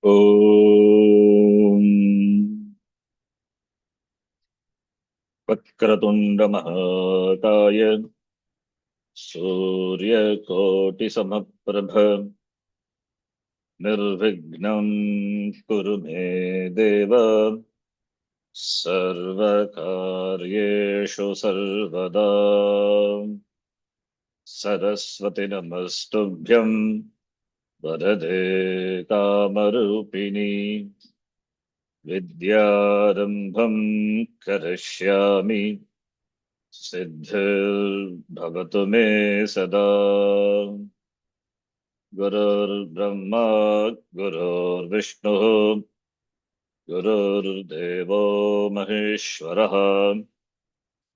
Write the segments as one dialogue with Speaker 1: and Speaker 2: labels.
Speaker 1: ॐ वक्रतुण्डमहाकाय सूर्यकोटिसमप्रभ निर्विघ्नं कुरु मे देव सर्वकार्येषु सर्वदा। सरस्वति नमस्तुभ्यं वरदे कामरूपिणी विद्यारम्भं करिष्यामि सिद्धिर्भवतु मे सदा। गुरुर्ब्रह्मा गुरुर्विष्णुः गुरुर्देवो महेश्वरः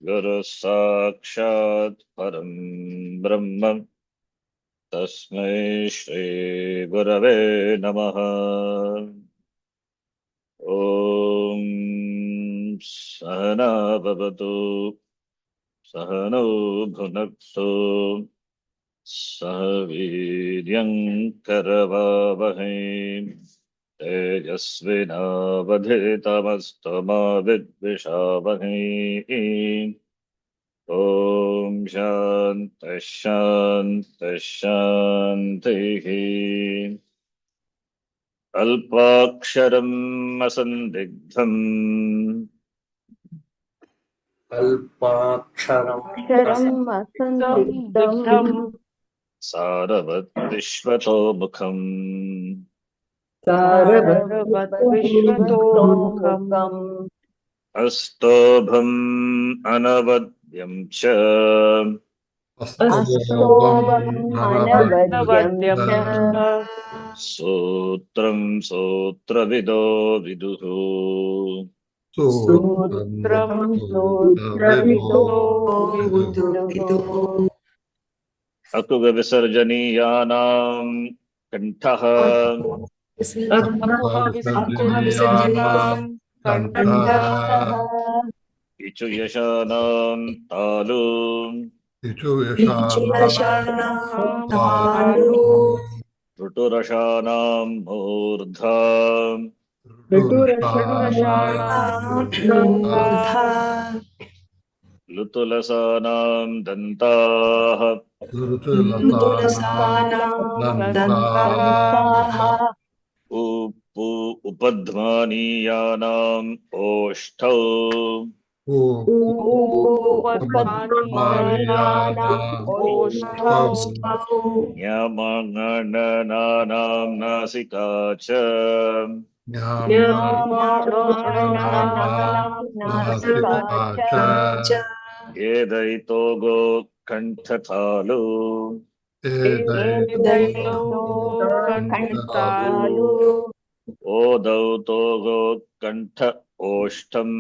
Speaker 1: गुरुः साक्षात् परं ब्रह्म तस्मै श्री गुरवे नमः। ॐ सहना भवतु सहनौ भुनक्तु सह वीर्यं करवावहै तेजस्विनावधीतमस्तु मा विद्विषावहै। ॐ शान्तिः शान्तिः शान्तिः। अल्पाक्षरम् असन्दिग्धम्
Speaker 2: अक्षरम् असन्दिग्धम्
Speaker 1: सारवत् विश्वतोमुखम्
Speaker 2: सारवद्विश्वतोमुखम्
Speaker 1: अस्तोभम् अनवद्यं च
Speaker 2: अस्तोभम् अनवद्यं च
Speaker 1: सूत्रं सूत्रविदो विदुः
Speaker 2: सूत्रं सूत्रविदो विदुः
Speaker 1: अकुविसर्जनीयानां कण्ठः इचुयशानां तालु ऋटुरशानां मूर्धा लुतुलसानां दन्ताः उपध्मानीयानाम् ओष्ठौ न्यमाङ्गनानां नासिका च एदैतो गोकण्ठतालु ओदौ तो गोकण्ठ ओष्ठम्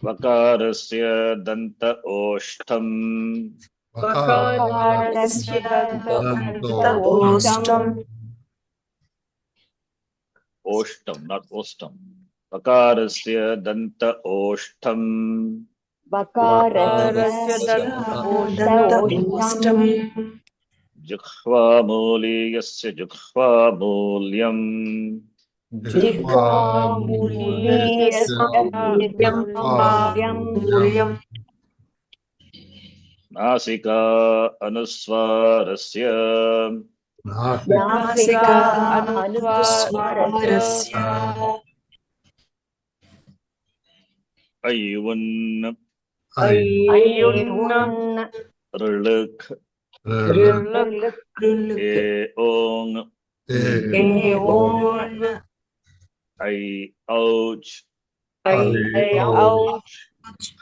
Speaker 1: वकारस्य दन्त ओष्ठम् ओष्ठम् नाट् ओष्ठम् वकारस्य दन्त ओष्ठम् जिह्वामूलीयस्य जिह्वामूल्यम् नासिका अनुस्वारस्य अयुन् ऋलृक् एओङ् ऐ औच्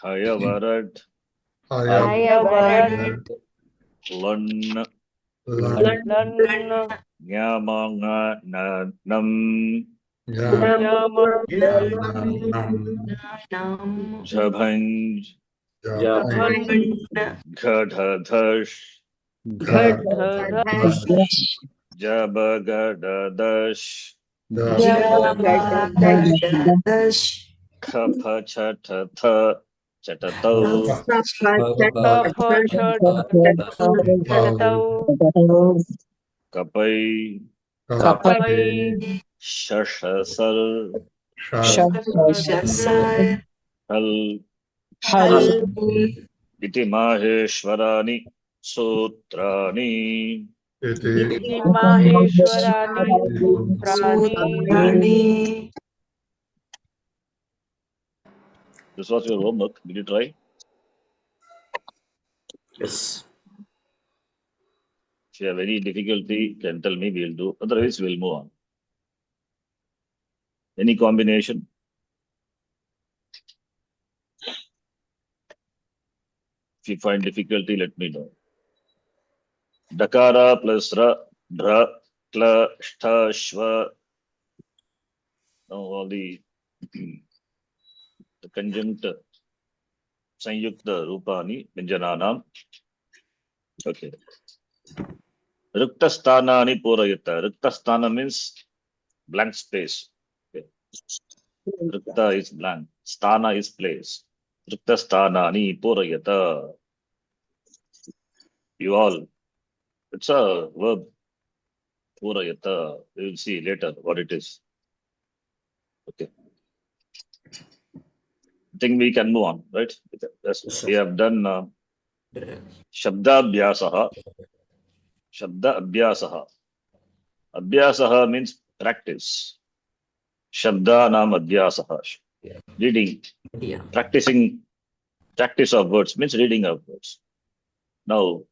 Speaker 1: हयवरट् लन् ञमाङ्गनम् झभञ्ज् घढधश् जबगडदश् खफछठथ Chatatau. Kapai. Shashasar. Hal. Iti maheshwarani sutrani.
Speaker 2: Maheshwarani Sutrani.
Speaker 1: This was your homework. Did you try?
Speaker 3: Yes.
Speaker 1: If you have any difficulty, can tell me, we'll do. Otherwise, we'll move on. Any combination? If you find difficulty, let me know. Dakara plus ra, dra, kla, shtha, shva. Now all the conjunct sanyukta rupani vyanjananam. Okay. Rukta sthanani purayata. Rukta sthana means blank space. Okay. Rukta is blank. Sthana is place. Rukta sthanani purayata. You all. It's a verb. Purayata. We will see later what it is. Okay. I think we can move on, right? Yes, we have done Shabda Abhyasaha. Shabda Abhyasaha. Abhyasaha means practice. Shabda Nam Abhyasaha. Reading.
Speaker 3: Yeah.
Speaker 1: Practice of words means reading of words. Now,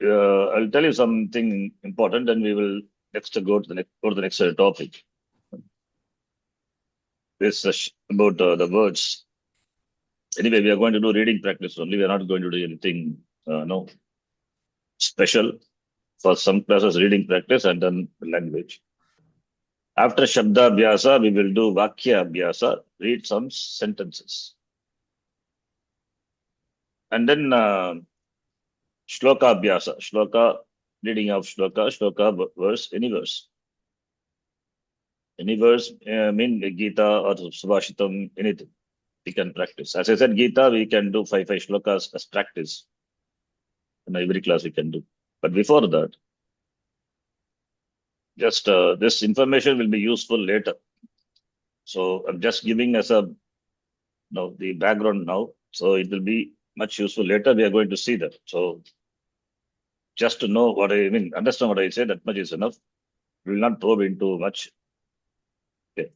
Speaker 1: I'll tell you something important, and we will next go to the next topic. This about the words. Anyway, we are going to do reading practice only. We are not going to do anything no special. For some classes, reading practice and then language. After Shabda Abhyasa, we will do Vakya Abhyasa, read some sentences. And then Shloka Abhyasa, Shloka, reading of Shloka verse, any verse. Any verse, mean Gita or Subhashitam, anything. We can practice. As I said, Gita, we can do 5 shlokas as practice. In every class we can do. But before that, just this information will be useful later. So I'm just giving us the background now. So it will be much useful later. We are going to see that. So just to know what I mean, understand what I say, that much is enough. We will not probe into much. Okay.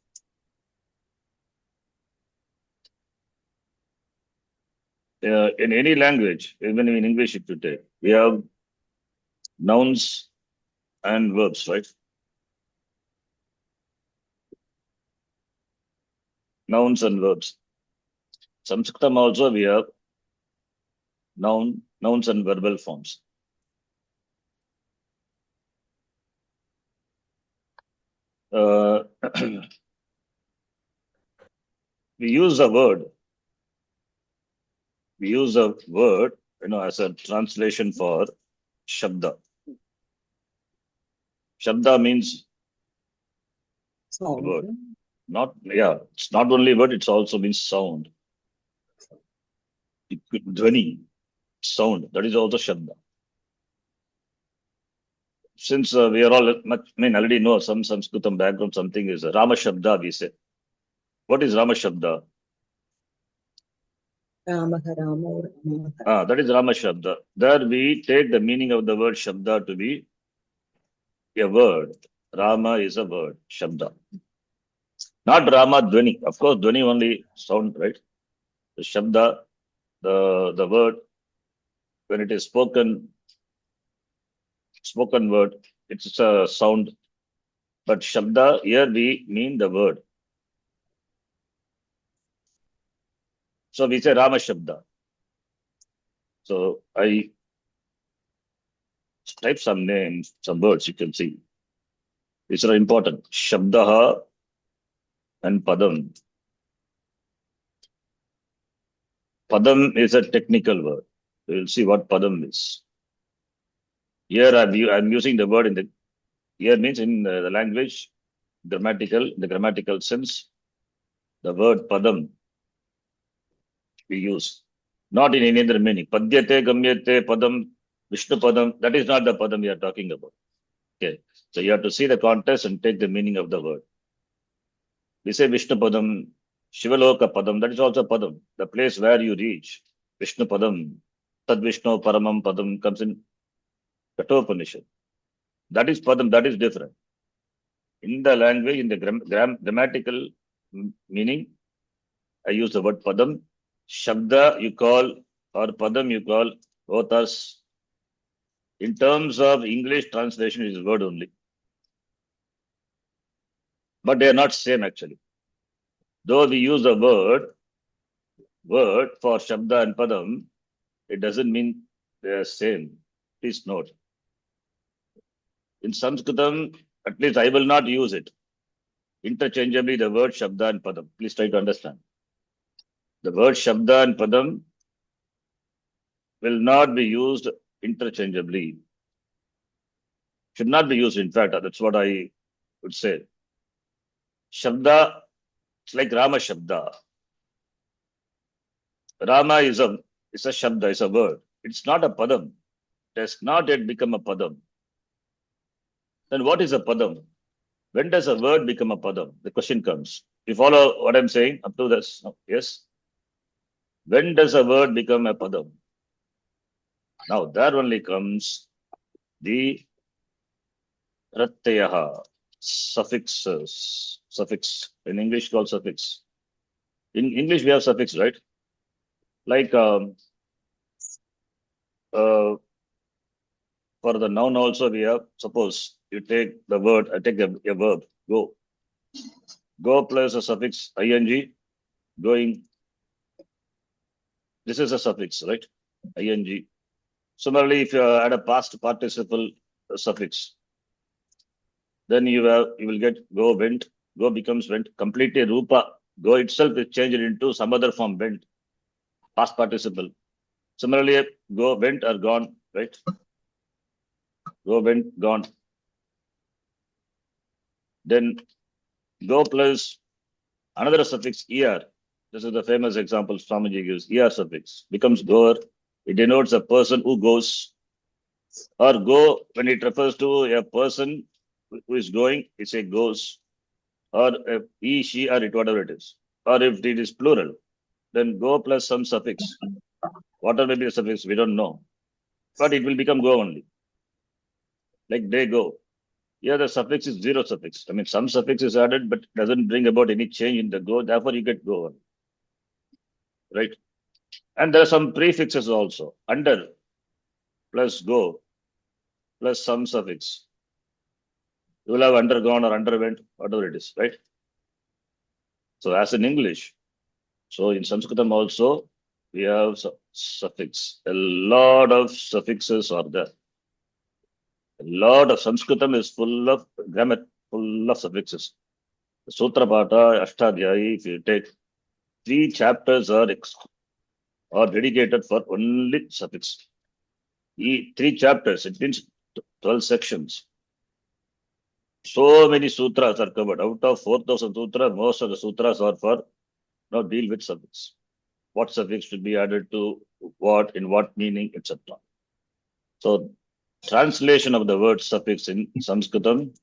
Speaker 1: In any language, even in English, if you take, we have nouns and verbs, right? Nouns and verbs. Sanskritam also we have nouns and verbal forms. We use a word. We use a word, as a translation for Shabda. Shabda means word. It's not only word, it also means sound. It could dhvani, sound, that is also Shabda. Since we are all already know some Sanskritam background, something is Rama Shabda, we say. What is Rama Shabda? That is Rama Shabda. There we take the meaning of the word Shabda to be a word. Rama is a word, Shabda. Not Rama Dhvani. Of course, Dhvani only sound, right? The Shabda, the word, when it is spoken word, it's a sound. But Shabda, here we mean the word. So we say Rama Shabda. So I type some names, some words you can see. These are important. Shabdaha and Padam. Padam is a technical word. We will see what Padam is. Here I'm using the word here means in the language, the grammatical sense, the word padam we use, not in any other meaning. Padyate, gamyate, padam, Vishnu padam, that is not the padam we are talking about. Okay. So you have to see the context and take the meaning of the word. We say Vishnu padam, Shivaloka padam, that is also padam. The place where you reach, Vishnu padam, Tad Vishnu paramam padam comes in Kathopanishad. That is padam, that is different. In the language, in the grammatical meaning, I use the word padam. Shabda you call, or padam you call, both are, in terms of English translation, is word only. But they are not same actually. Though we use the word for Shabda and Padam, it doesn't mean they are same. Please note. In Sanskritam, at least I will not use it interchangeably, the word Shabda and Padam. Please try to understand. The word Shabda and Padam will not be used interchangeably. Should not be used, in fact, that's what I would say. Shabda, it's like Rama Shabda. Rama is a Shabda, is a word. It's not a Padam. It has not yet become a Padam. Then what is a Padam? When does a word become a Padam? The question comes. You follow what I'm saying up to this? No? Yes? When does a word become a Padam? Now, there only comes the Pratyaha, suffixes, suffix. In English, called suffix. In English, we have suffix, right? Like for the noun also we have, suppose you take the word, I take a verb, go. Go plus a suffix ing, going. This is a suffix, right? Ing. Similarly, if you add a past participle suffix, then you will get go, went. Go becomes went. Completely rupa. Go itself is changed into some other form, went. Past participle. Similarly, go, went, or gone, right? Go, went, gone. Then go plus another suffix er. This is the famous example Swamiji gives. Er suffix becomes goer. It denotes a person who goes. Or go, when it refers to a person who is going, it say goes. Or he, she, or it, whatever it is. Or if it is plural, then go plus some suffix. Whatever may be the suffix, we don't know. But it will become go only. Like they go. Here the suffix is zero suffix. I mean, some suffix is added, but doesn't bring about any change in the go. Therefore, you get go only. Right? And there are some prefixes also. Under plus go plus some suffix. You will have undergone or underwent, whatever it is, right? So as in English, so in Sanskritam also, we have suffix. A lot of suffixes are there. A lot of Sanskritam is full of grammar, full of suffixes. The Sutra Pata, Ashtadhyayi, if you take 3 chapters are dedicated for only suffix. 3 chapters, it means 12 sections. So many sutras are covered. Out of 4,000 sutras, most of the sutras are for now deal with suffix. What suffix should be added to what, in what meaning, etc. So translation of the word suffix in Sanskritam,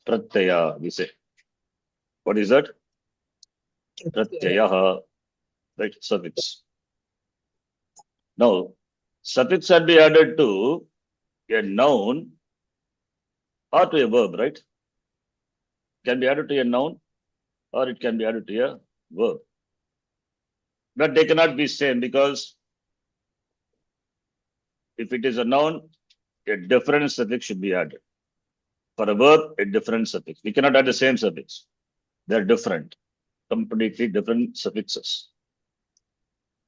Speaker 1: pratyaya, we say. What is that? Pratyayaha, right? Suffix. Now, suffix can be added to a noun or to a verb, right? Can be added to a noun or it can be added to a verb. But they cannot be same because if it is a noun, a different suffix should be added. For a verb, a different suffix. We cannot add the same suffix. They're different, completely different suffixes.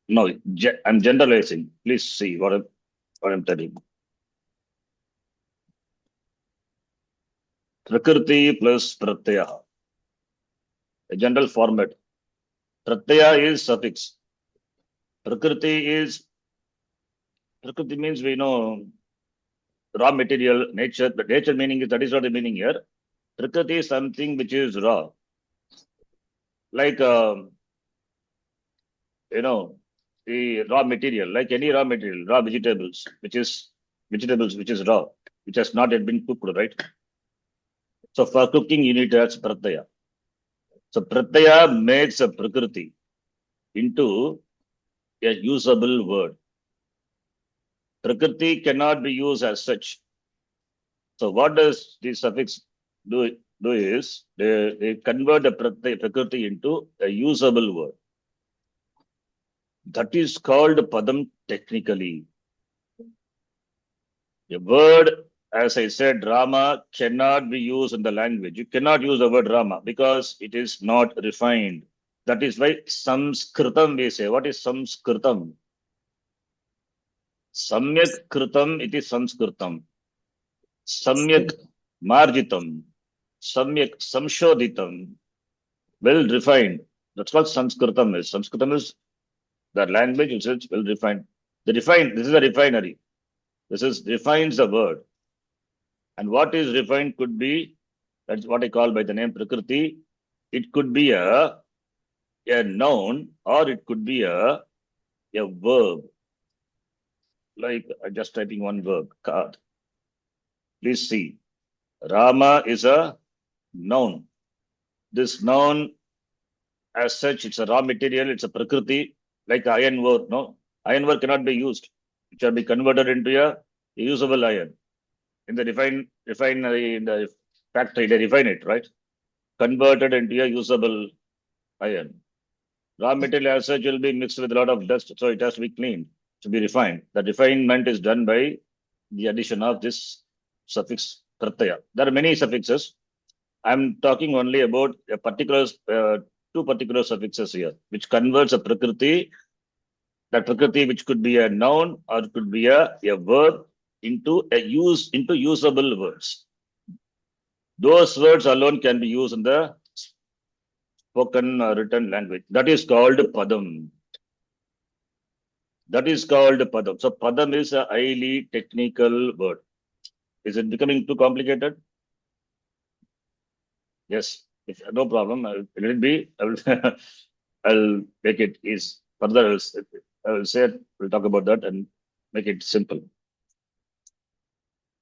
Speaker 1: No, I'm generalizing. Please see what I'm telling. Prakriti plus pratyaya. A general format. Pratyaya is suffix. Prakriti means we know raw material, nature. The nature meaning is, that is not the meaning here. Prakriti is something which is raw. Like, the raw material, like any raw material, raw vegetables, which is raw, which has not yet been cooked, right? So for cooking, you need to add pratyaya. So pratyaya makes a prakriti into a usable word. Prakriti cannot be used as such. So what does the suffix do is they convert the prakriti into a usable word. That is called padam technically. A word, as I said, Rama cannot be used in the language. You cannot use the word Rama because it is not refined. That is why Samskritam we say. What is Samskritam? Samyak Kritam iti Samskritam. Samyak Marjitam. Samyak Samshodhitam. Well refined. That's what Sanskritam is. Sanskritam is the language which is well refined. This is a refinery. This is refines the word. And what is refined could be, that's what I call by the name Prakriti. It could be a noun or it could be a verb. Like I'm just typing one verb. Card. Please see. Rama is a noun. This noun, as such, it's a raw material, it's a Prakriti, like iron ore. No, iron ore cannot be used. It shall be converted into a usable iron. In the refinery, in the factory, they refine it, right? Converted into a usable iron. Raw material as such will be mixed with a lot of dust, so it has to be cleaned to be refined. The refinement is done by the addition of this suffix pratyaya. There are many suffixes. I'm talking only about a particular two particular suffixes here, which converts a prakriti, that prakriti which could be a noun or could be a verb into usable words. Those words alone can be used in the spoken or written language. That is called padam. That is called padam. So padam is a highly technical word. Is it becoming too complicated? Yes. If, no problem. Let it be. I'll make it easy. Further, I will say it. We'll talk about that and make it simple.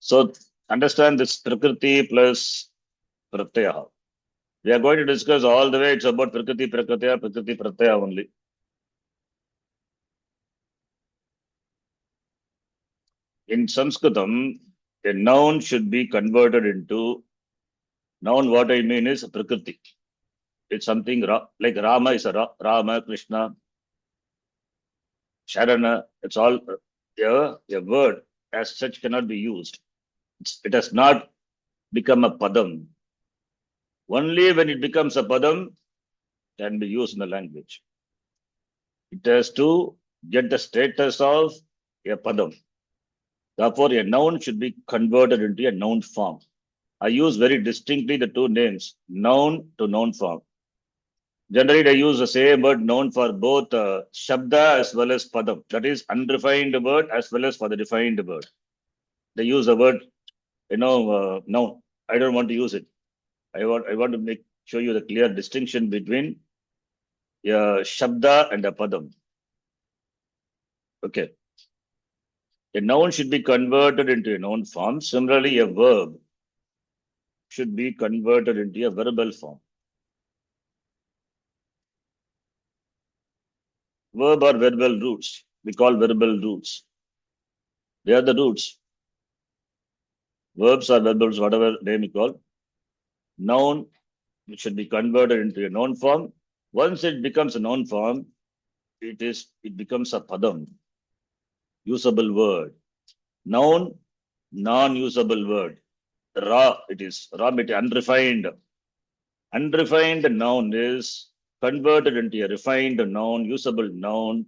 Speaker 1: So understand this prakriti plus pratyaya. We are going to discuss all the way. It's about prakriti, pratyaya only. In Sanskritam, a noun should be converted into noun. What I mean is prakriti. It's something like Rama is a Rama, Krishna, Sharana. It's all a word as such cannot be used. It has not become a padam. Only when it becomes a padam can be used in the language. It has to get the status of a padam. Therefore, a noun should be converted into a noun form. I use very distinctly the two names, noun to noun form. Generally, they use the same word noun for both shabda as well as padam. That is unrefined word as well as for the refined word. They use the word, noun. I don't want to use it. I want to show you the clear distinction between shabda and a padam. Okay. A noun should be converted into a noun form. Similarly, a verb should be converted into a verbal form. Verb or verbal roots. We call verbal roots. They are the roots. Verbs or verbals, whatever name you call. Noun, which should be converted into a noun form. Once it becomes a noun form, it becomes a padam, usable word. Noun, non-usable word. It is raw material, unrefined. Unrefined noun is converted into a refined noun, usable noun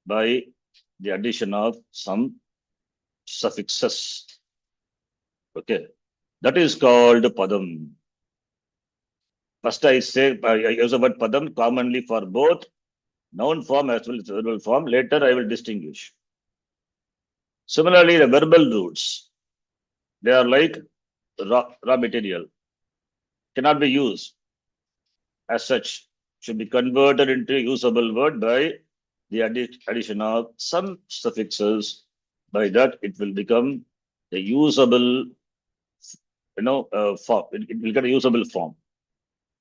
Speaker 1: by the addition of some suffixes. Okay, that is called padam. First, I use the word padam commonly for both noun form as well as verbal form. Later, I will distinguish. Similarly, the verbal roots, they are like raw material. cannot be used as such, should be converted into a usable word by the addition of some suffixes. By that, it will become a usable, form. It will get a usable form.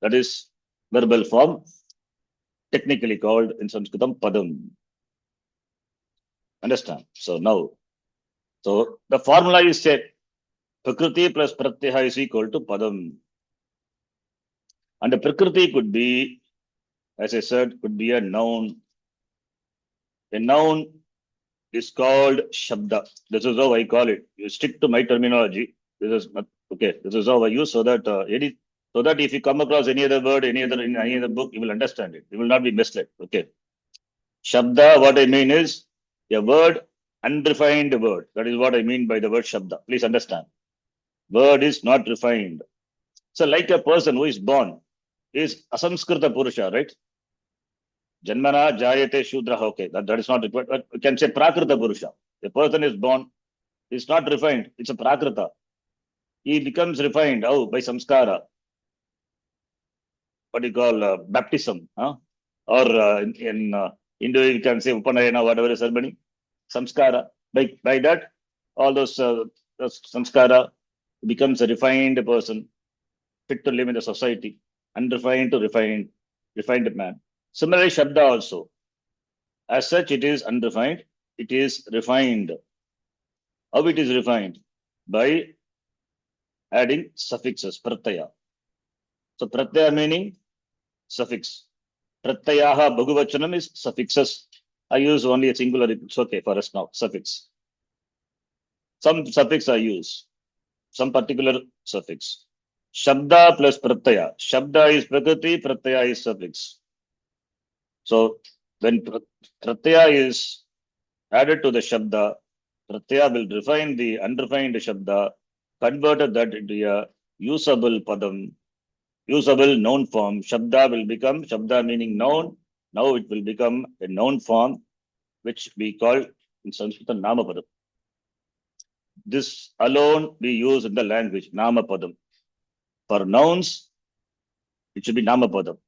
Speaker 1: That is verbal form, technically called in Sanskritam padam. Understand? So now, so the formula is said, Prakriti plus Pratyaha is equal to padam. And the Prakriti could be, as I said, could be a noun. A noun is called Shabda. This is how I call it. You stick to my terminology. This is okay. This is how I use so that so that if you come across any other word, in any other book, you will understand it. You will not be misled. Okay. Shabda, what I mean is a word, unrefined word. That is what I mean by the word Shabda. Please understand. Word is not refined. So, like a person who is born is asamskrita purusha, right? Janmana jayate shudra. Okay, that is not required. But we can say prakrita purusha. A person is born, is not refined. It's a prakrita. He becomes refined. How? By samskara. What do you call baptism? Huh? Or in Hindu, you can say upanayana, whatever ceremony. Samskara. By that, all those samskara becomes a refined person, fit to live in the society, unrefined to refined man. Similarly, Shabda also. As such, it is unrefined, it is refined. How it is refined? By adding suffixes, pratyaya. So, pratyaya meaning suffix. Pratyayaha Bhagavachanam is suffixes. I use only a singular, it's okay for us now, suffix. Some suffix I use, some particular suffix. Shabda plus Pratyaya. Shabda is Prakriti, Pratyaya is suffix. So, when Pratyaya is added to the Shabda, Pratyaya will refine the unrefined Shabda, converted that into a usable Padam, usable noun form. Shabda will become, Shabda meaning noun. Now it will become a noun form, which we call in Sanskrit Namapadam. This alone we use in the language, Namapadam. For nouns, it should be Namapadam.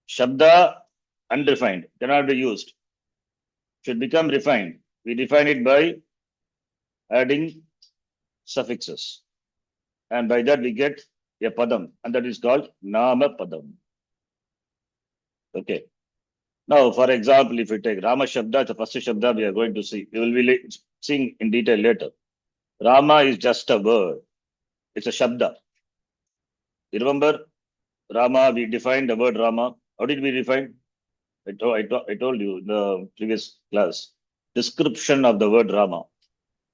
Speaker 1: Shabda, unrefined, cannot be used. Should become refined. We define it by adding suffixes. And by that we get a padam, and that is called Namapadam. Okay. Now, for example, if we take Rama Shabda, the first Shabda we are going to see. We will be seeing in detail later. Rama is just a word. It's a Shabda. You remember Rama, we defined the word Rama. How did we define? I told you in the previous class. Description of the word Rama.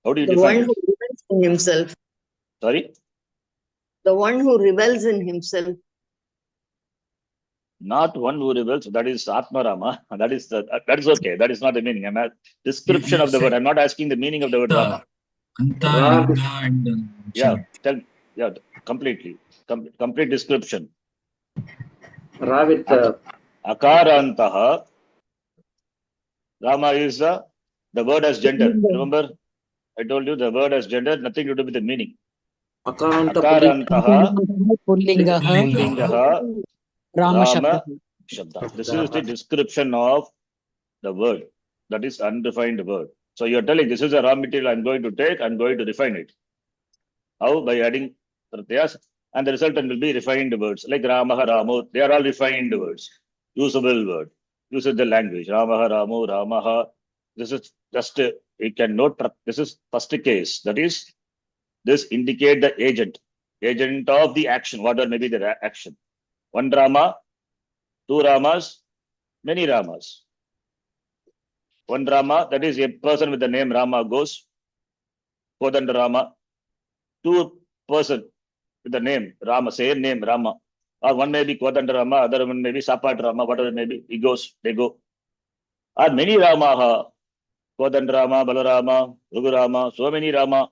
Speaker 1: How do you
Speaker 3: The
Speaker 1: define
Speaker 3: one
Speaker 1: it?
Speaker 3: who rebels in himself.
Speaker 1: Sorry?
Speaker 3: The one who rebels in himself.
Speaker 1: Not one who rebels, that is Atma Rama. That is okay. That is not the meaning. I'm at description of the word. I'm not asking the meaning of the word Rama.
Speaker 4: Anta,
Speaker 5: Ra with,
Speaker 4: Yuddha, and
Speaker 1: Yeah,
Speaker 4: Shabda.
Speaker 1: completely. Complete description.
Speaker 5: Ra with
Speaker 1: Akarantaha. Rama is the word as gender. Remember, I told you the word as gender, nothing to do with the meaning.
Speaker 5: Akaranta
Speaker 1: Akarantaha
Speaker 6: Pullingaha
Speaker 1: Pullingaha
Speaker 6: Rama
Speaker 1: Rama
Speaker 6: Shabda.
Speaker 1: Shabda. This is the description of the word. That is undefined word. So you're telling this is a raw material I'm going to take, I'm going to refine it. How? By adding pratyas, and the resultant will be refined words like Ramaha, Ramo. They are all refined words, usable word. Use the language. Ramaha, Ramo, Ramaha. This is just you can note. This is first case. That is, this indicate the agent of the action. Whatever may be the action. One Rama, two Ramas, many Ramas. One Rama, that is a person with the name Rama goes. Kodanda Rama. Two person with the name Rama, same name Rama. Or one may be Kodanda Rama, other one may be Sapat Rama, whatever it may be. He goes, they go. Or many Ramaha, Kodanda Rama, Balarama, Rama, so many Rama,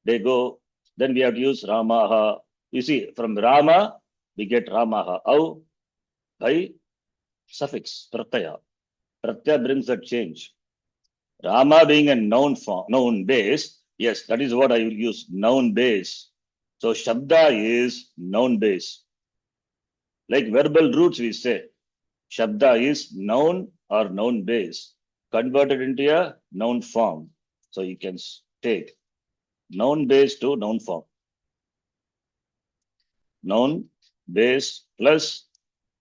Speaker 1: they go. Then we have to use Ramaha. You see, from Rama, we get Ramaha. How? By suffix, Pratyaya. Pratyaya brings that change. Rama being a noun form, noun base, yes, that is what I will use, noun base. So Shabda is noun base. Like verbal roots, we say, Shabda is noun or noun base converted into a noun form. So you can take noun base to noun form. Noun base plus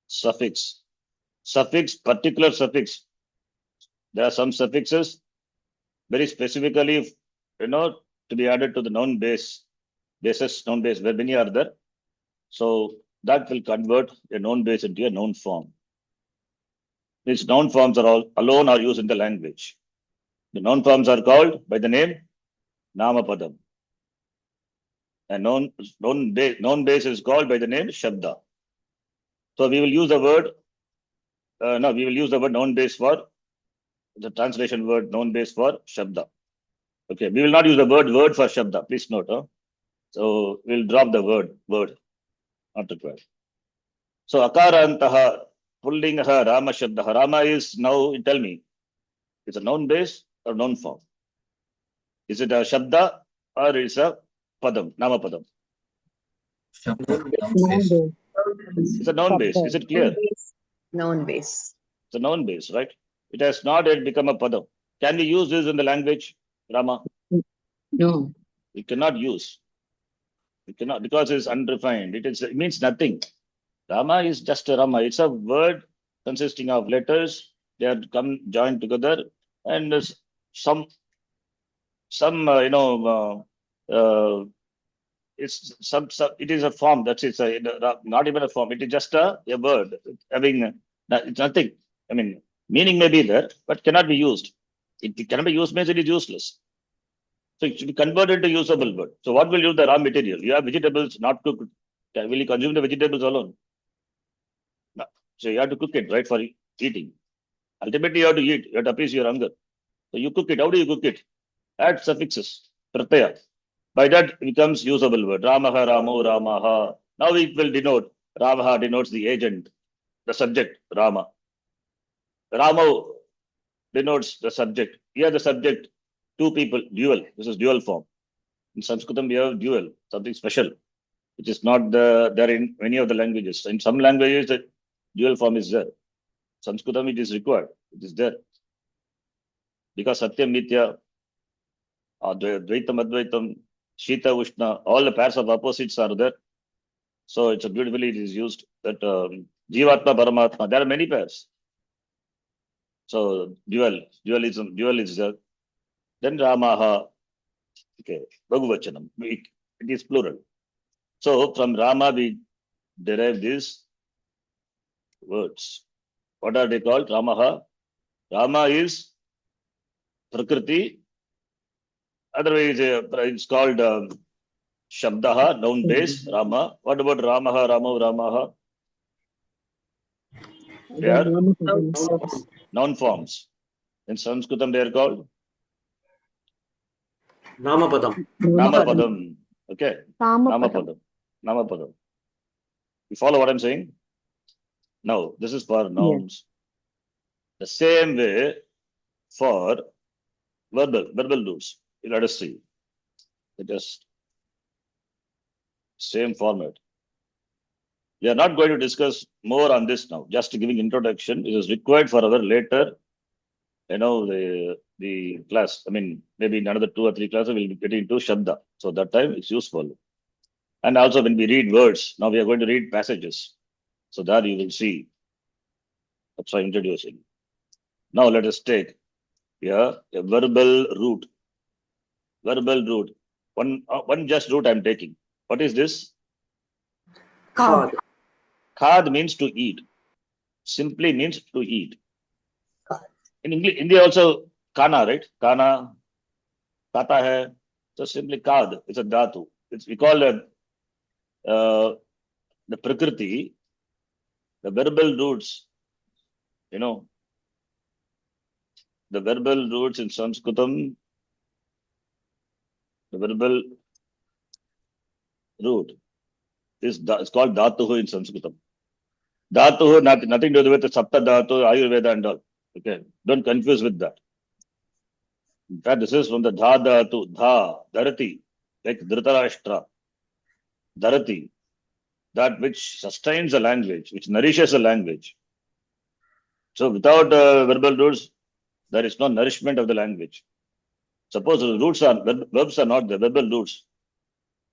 Speaker 1: suffix. Suffix, particular suffix. There are some suffixes very specifically, to be added to the noun base, noun base, where many are there. So that will convert a noun base into a noun form. These noun forms are all alone are used in the language. The noun forms are called by the name Namapadam. And noun base is called by the name Shabda. So we will use the word, we will use the word noun base for the translation word noun base for Shabda. Okay, we will not use the word for Shabda. Please note. So we'll drop the word, not required. So Akarantaha, Pullingaha, Rama Shabda. Rama is now, tell me, it's a noun base or noun form? Is it a Shabda or is a Padam, Nama Padam? It's a noun base. Is it clear?
Speaker 3: Noun base.
Speaker 1: It's a noun base, right? It has not yet become a Padam. Can we use this in the language, Rama?
Speaker 3: No.
Speaker 1: We cannot use. We cannot, because it's unrefined. It means nothing. Rama is just a Rama. It's a word consisting of letters. They are joined together, and some it's some it is a form. That's it's not even a form. It is just a word having it's nothing. I mean, meaning may be there, but cannot be used. It cannot be used means it is useless. So it should be converted to usable word. So what will use the raw material? You have vegetables not cooked. Will you consume the vegetables alone? No. So you have to cook it, right, for eating. Ultimately, you have to eat. You have to appease your hunger. So you cook it. How do you cook it? Add suffixes. Pratyaya. By that it becomes usable word. Ramaha, Ramo, Ramaha. Now it will denote. Ramaha denotes the agent, the subject, Rama. Ramo denotes the subject. Here the subject, two people, dual. This is dual form. In Sanskritam, we have dual, something special, which is not there in many of the languages. In some languages, the dual form is there. Sanskritam, it is required. It is there. Because Satyam, Mithya, Dvaitam, Advaitam, Shita, Ushna, all the pairs of opposites are there. So it's a beautifully it is used that Jivatma, Paramatma, there are many pairs. So dual is there. Then Ramaha, okay, Bhagavachanam, it is plural. So from Rama we derive these words. What are they called? Ramaha. Rama is Prakriti. Otherwise, it's called Shabdaha, noun base, Rama. What about Ramaha, Ramo, Ramaha? They are noun forms. In Sanskritam, they are called
Speaker 5: Namapadam.
Speaker 1: Namapadam. Okay.
Speaker 2: Namapadam.
Speaker 1: Namapadam. You follow what I'm saying? Now, this is for nouns. The same way for verbal roots. Let us see. It is same format. We are not going to discuss more on this now. Just giving introduction. It is required for our later, the class. I mean, maybe in another 2 or 3 classes we'll be getting into Shabda. So that time it's useful. And also when we read words, now we are going to read passages. So that you will see. That's why I'm introducing. Now let us take here a verbal root. Verbal root. One just root I'm taking. What is this?
Speaker 5: Khad.
Speaker 1: Khad means to eat. Simply means to eat. In English, India also kana, right? Kana, kata hai. So simply kad. It's a dhatu. We call it the prakriti, the verbal roots. The verbal roots in Sanskritam. The verbal root is it's called dhatuhu in Sanskritam. Dhatuhu, nothing to do with the Sapta Dhatu, Ayurveda and all. Okay, don't confuse with that. In fact, this is from the Dha Dhatu, Dha, Dharati, like Dhritarashtra, Dharati. that which sustains a language, which nourishes a language. So without verbal roots, there is no nourishment of the language. Suppose the roots are, verbs are not the verbal roots,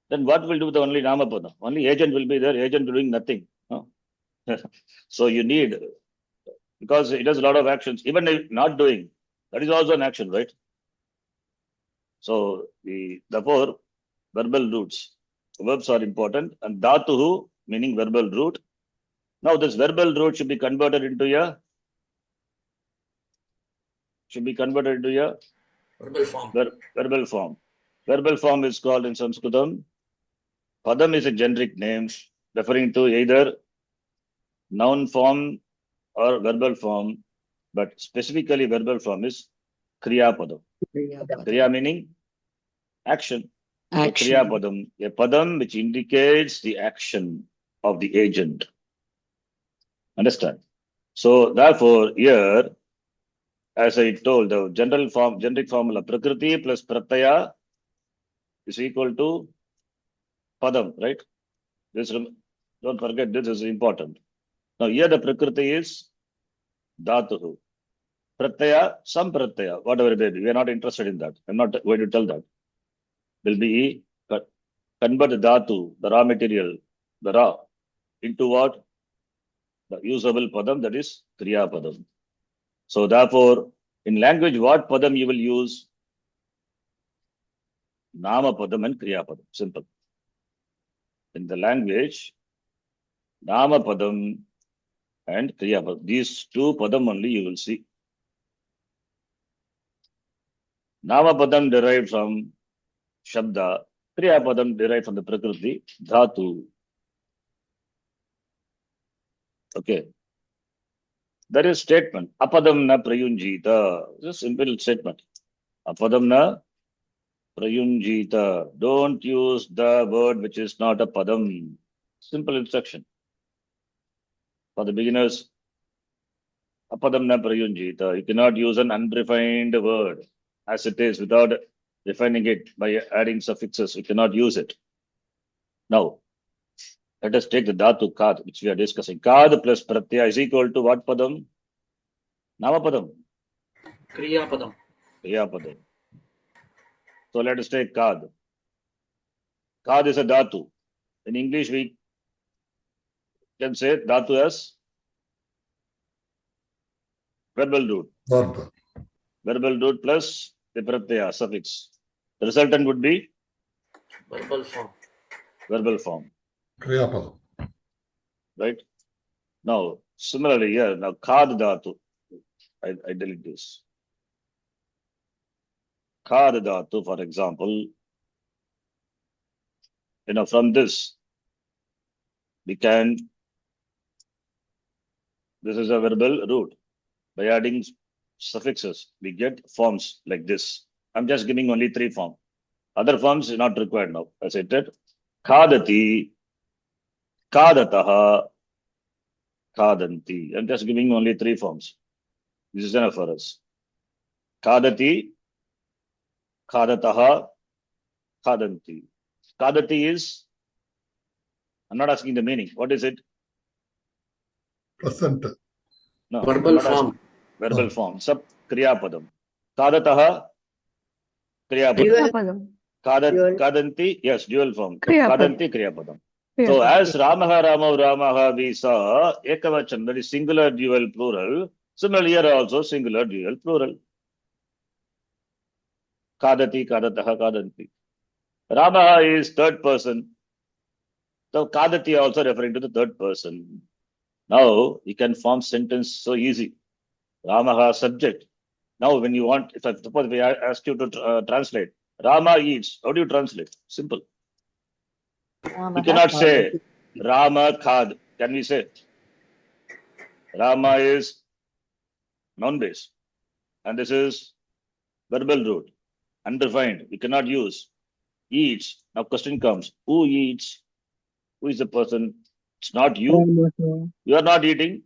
Speaker 1: then what will do the only Namapada? Only agent will be there, agent doing nothing. No? So you need, because it has a lot of actions, even if not doing, that is also an action, right? So therefore, verbal roots, verbs are important, and dhatuhu, meaning verbal root. Now this verbal root should be converted into a
Speaker 5: Verbal form.
Speaker 1: verbal form. Verbal form is called in Sanskritam. Padam is a generic name referring to either noun form or verbal form, but specifically verbal form is Kriya Padam. Kriya meaning action.
Speaker 3: Action.
Speaker 1: Kriya Padam, a Padam which indicates the action of the agent. Understand? So therefore, here, as I told, the generic formula, Prakriti plus Pratyaya is equal to Padam, right? Don't forget, this is important. Now here the Prakriti is Dhatuhu. Pratyaya, some Pratyaya, whatever it may be. We are not interested in that. I'm not going to tell that. Will be convert the Dhatu, the raw material, the raw, into what? The usable Padam, that is Kriya Padam. So therefore, in language, what Padam you will use? Nama Padam and Kriya Padam. Simple. In the language, Nama Padam and Kriya Padam. These two Padam only you will see. Nama Padam derived from Shabda. Kriya Padam derived from the Prakriti, Dhatu. Okay. There is statement. Apadam na prayunjita. It's a simple statement. Apadam na prayunjita. Don't use the word which is not a padam. Simple instruction. For the beginners, apadam na prayunjita. You cannot use an unrefined word as it is without refining it by adding suffixes. You cannot use it. Now, let us take the dhatu kad, which we are discussing. Kad plus pratyaya is equal to what padam? Nama padam.
Speaker 5: Kriya Padam.
Speaker 1: Kriya padam. So let us take kad. Kad is a dhatu. In English, we can say dhatu as verbal root.
Speaker 4: Verb.
Speaker 1: Verbal root plus the pratyaya suffix. The resultant would be
Speaker 5: Verbal form.
Speaker 1: verbal form,
Speaker 4: Kriyapadam.
Speaker 1: right? Now, similarly here, now kad dhatu. I delete this. Kad dhatu, for example, from this, we can, this is a verbal root. By adding suffixes, we get forms like this. I'm just giving only 3 forms. Other forms is not required now. As I said, Kadati, Kadataha, Kadanti. I'm just giving only 3 forms. This is enough for us. Kadati, Kadataha, Kadanti. Kadati is, I'm not asking the meaning. What is it?
Speaker 4: Present.
Speaker 1: No.
Speaker 5: Verbal
Speaker 1: I'm not
Speaker 5: form.
Speaker 1: asking. Verbal form. Sab Kriya Padam. Kadataha, Kriya Padam.
Speaker 2: Padam.
Speaker 3: Dual.
Speaker 1: Kadanti, yes, dual form.
Speaker 2: Kriya Padam.
Speaker 1: Kadanti, Kriya Padam. So as Ramaha, we saw Ekavachan, that is singular, dual, plural. Similarly, here also singular, dual, plural. Kadati, Kadataha, Kadanti. Ramaha is third person. So Kadati also referring to the third person. Now you can form sentence so easy. Ramaha subject. Now when you want, if I suppose we ask you to translate, Rama eats. How do you translate? Simple. You cannot say Rama Khad. Can we say? Rama is noun base. And this is verbal root. Undefined. You cannot use. Eats. Now question comes. Who eats? Who is the person? It's not you. You are not eating.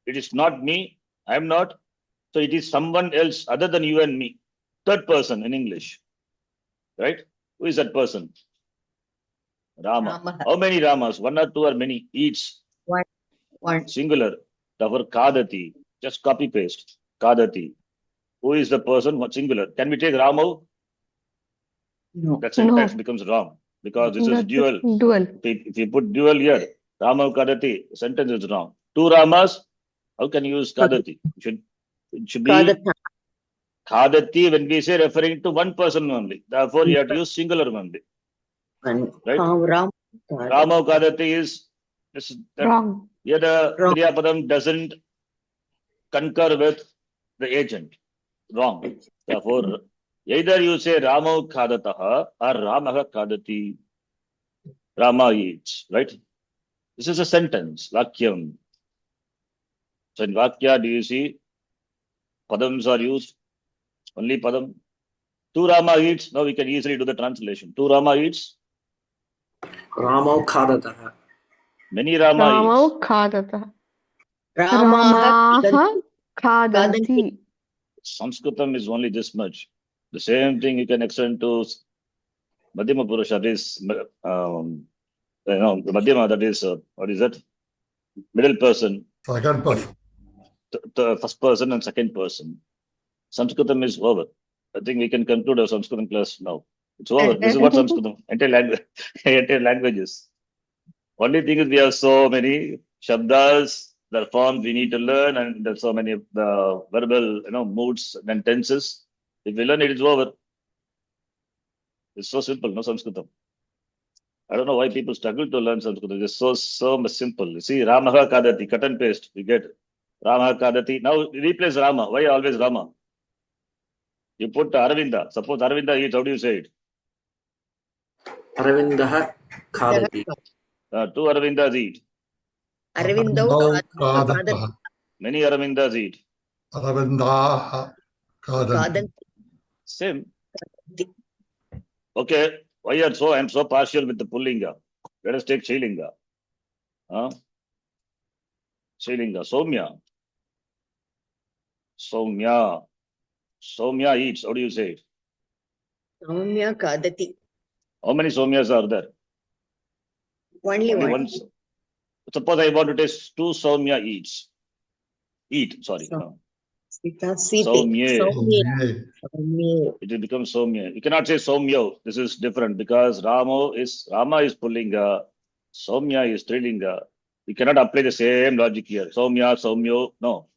Speaker 1: It is not me. I am not. So it is someone else other than you and me. Third person in English. Right? Who is that person? Rama.
Speaker 3: Ramaha.
Speaker 1: How many Ramas? One or two or many? Eats.
Speaker 3: One.
Speaker 1: Singular. Therefore, Kadati. Just copy paste. Kadati. Who is the person? What singular? Can we take Ramo?
Speaker 3: No.
Speaker 1: That syntax becomes wrong because this is
Speaker 2: That
Speaker 1: dual.
Speaker 2: dual.
Speaker 1: If you put dual here, Rama Kadati, sentence is wrong. Two Ramas, how can you use Kadati? It should be
Speaker 3: Kadatha.
Speaker 1: Kadati when we say referring to one person only. Therefore, you have to use singular only.
Speaker 3: One.
Speaker 1: Right?
Speaker 3: Ram.
Speaker 1: Rama Kadati is that
Speaker 2: Wrong.
Speaker 1: here the
Speaker 3: Wrong.
Speaker 1: Kriya Padam doesn't concur with the agent. Wrong. Therefore, either you say Rama Kadataha or Ramaha Kadati. Rama eats, right? This is a sentence, Vakyam. So in Vakya, do you see Padams are used? Only Padam. Two Rama eats. Now we can easily do the translation. Two Rama eats.
Speaker 5: Ramau Khadatah.
Speaker 1: Many Rama eats.
Speaker 2: Ramau khadata.
Speaker 3: Ramaha.
Speaker 2: Ramaha khadanti.
Speaker 1: Sanskritam is only this much. The same thing you can extend to Madhyama Purusha. That is, the Madhyama, that is, what is that? Middle person,
Speaker 4: Second person.
Speaker 1: the first person and second person. Sanskritam is over. I think we can conclude our Sanskritam class now. It's over. This is what Sanskritam, entire languages. Only thing is we have so many Shabdas, the forms we need to learn, and there's so many of the verbal, moods and tenses. If we learn it, it's over. It's so simple, no Sanskritam. I don't know why people struggle to learn Sanskrit. It's so much simple. You see, Ramaha Kadati, cut and paste. We get Ramaha Kadati. Now replace Rama. Why always Rama? You put Aravinda. Suppose Aravinda eats, how do you say it?
Speaker 5: Aravindah Khadati.
Speaker 1: Two Aravindas eat.
Speaker 3: Arvindau
Speaker 4: Kadatha.
Speaker 1: Many Aravindas eat.
Speaker 4: Aravindaha Kadanti.
Speaker 3: Kadanti.
Speaker 1: Same. Okay. Why are I'm so partial with the Pullinga? Let us take Shrilinga. Shrilinga. Soumya. Soumya eats. How do you say it?
Speaker 3: Soumya Kadati.
Speaker 1: How many Soumyas are there?
Speaker 3: Only
Speaker 1: Only
Speaker 3: one.
Speaker 1: one. Suppose I want to taste two Soumya eats. Sorry.
Speaker 3: So- Sita Siti.
Speaker 1: Soumye.
Speaker 3: Soumye. Soumye.
Speaker 1: It will become Soumya. You cannot say Soumyo. This is different because Rama is Pullinga. Soumya is Strilinga. You cannot apply the same logic here. Soumya, Soumyo. No.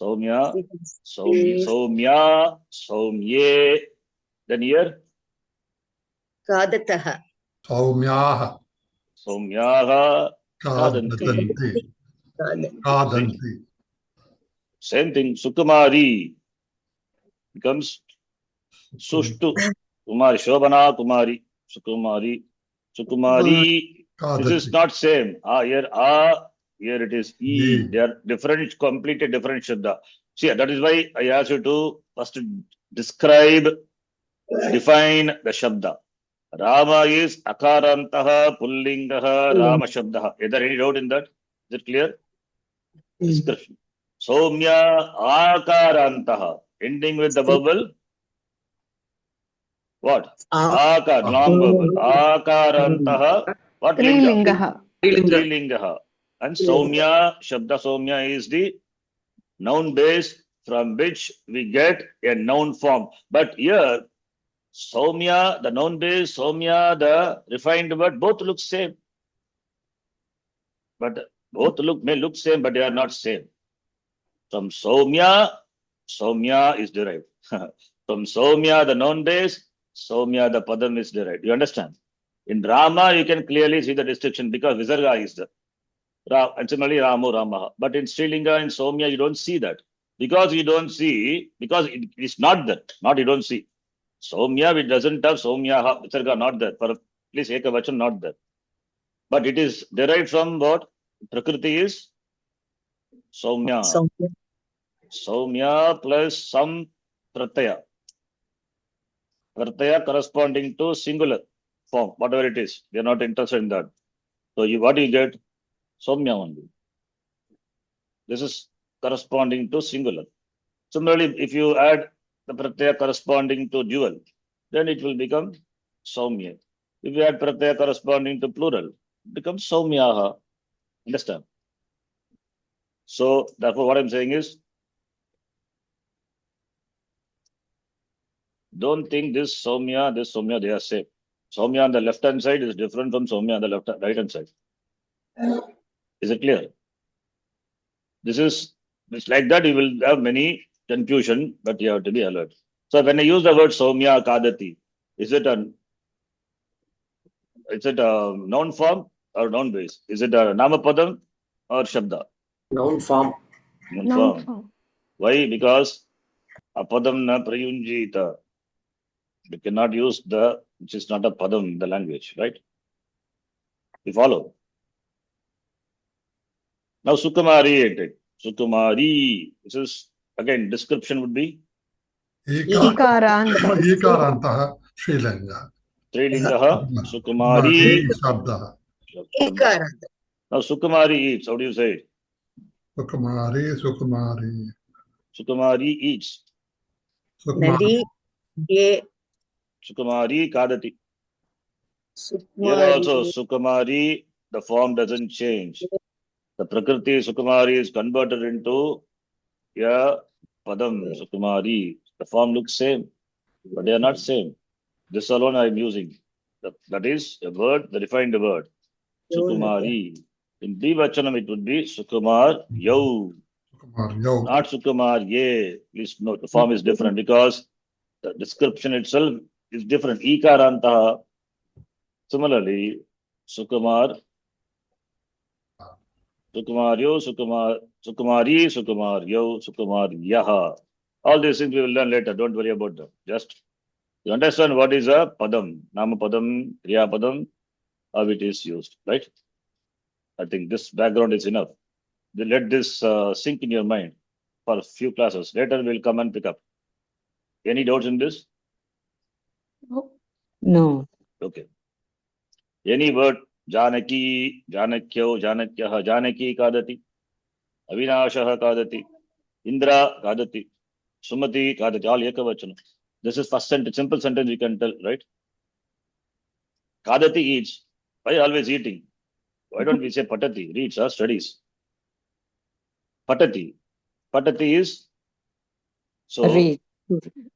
Speaker 1: Soumya, Soumya, Soumye. Then here,
Speaker 3: Kadataha.
Speaker 4: Saumyaha
Speaker 1: Soumyaha, Kadanti.
Speaker 4: Kadanti.
Speaker 3: Kadanti.
Speaker 4: Kadanti.
Speaker 1: Same thing. Sukumari becomes Sushtu. Kumari, Shobhana Kumari. Sukumari. This is
Speaker 4: Kadati.
Speaker 1: not same. Here it is E. They are different, completely different Shabda. See, that is why I asked you to first define the Shabda. Rama is Akarantaha, Pullingaha, Rama Shabdaha. Is there any doubt in that? Is it clear? Description. Soumya Akarantaha. Ending with the vowel. What? Akar, long vowel. Akarantaha. What linga?
Speaker 2: Trilingaha.
Speaker 1: Trilingaha. And Soumya, Shabda Soumya is the noun base from which we get a noun form. But here, Soumya, the noun base, Soumya, the refined word, both look same. But both may look same, but they are not same. From Soumya is derived. From Soumya, the noun base, Soumya, the padam is derived. You understand? In Rama, you can clearly see the distinction because Visarga is there. And similarly, Ramo, Ramaha. But in Strilinga and Soumya, you don't see that. Because it is not that. Not you don't see. Soumya, it doesn't have Soumya, Visarga, not there. For at least Ekavachan, not there. But it is derived from what? Prakriti is Soumya.
Speaker 3: Soumya.
Speaker 1: Soumya plus some pratyaya. Pratyaya corresponding to singular form, whatever it is. We are not interested in that. So what do you get? Soumya only. This is corresponding to singular. Similarly, if you add the pratyaya corresponding to dual, then it will become Soumya. If you add pratyaya corresponding to plural, it becomes Saumyaha. Understand? So, therefore, what I'm saying is, don't think this Saumya, they are same. Saumya on the left hand side is different from Saumya on the right hand side. Is it clear? It's like that. You will have many confusion, but you have to be alert. So when I use the word Saumya Kadati, is it a noun form or noun base? Is it a Namapadam or Shabda?
Speaker 5: Noun form.
Speaker 1: Noun
Speaker 2: Noun
Speaker 1: form.
Speaker 2: form.
Speaker 1: Why? Because Apadam na prayunjita. We cannot use which is not a padam in the language, right? You follow? Now Sukumari, I take. Sukumari. This is, again, description would be
Speaker 2: Ikaranta.
Speaker 4: ईकारान्तः strilingah
Speaker 1: Trilingaha,
Speaker 4: Kumari
Speaker 1: Sukumari.
Speaker 4: शब्दः
Speaker 3: Ekaranta.
Speaker 1: Now Sukumari eats. How do you say it?
Speaker 4: Sukumari Sukumari
Speaker 1: Sukumari eats.
Speaker 4: Sukumari
Speaker 3: Nadi. Ye.
Speaker 1: Sukumari Kadati. Here also Sukumari, the form doesn't change. The Prakriti Sukumari is converted into a Padam Sukumari. The form looks same, but they are not same. This alone I am using. That is a word, the refined word. Sukumari. In Dvivachanam it would be Sukumar Yau,
Speaker 4: सुकुमारी यौ
Speaker 1: not Sukumar Ye. Please note, the form is different because the description itself is different. Ikaranta. Similarly, Sukumar, Sukumaryo, Sukumari, Sukumaryo, Sukumaryaha. All these things we will learn later. Don't worry about them. Just you understand what is a padam, nama padam, kriya padam, how it is used, right? I think this background is enough. Let this sink in your mind for a few classes. Later we'll come and pick up. Any doubts in this?
Speaker 6: No.
Speaker 1: Okay. Any word, Janaki, Janakyo, Janakyaha, Janaki Kadati, Avinashaha Kadati, Indra Kadati, Sumati Kadati, all Ekavachana. This is first sentence, simple sentence you can tell, right? Kadati eats. Why always eating? Why don't we say Patati, reads or studies? Patati. Patati is, so
Speaker 6: Read.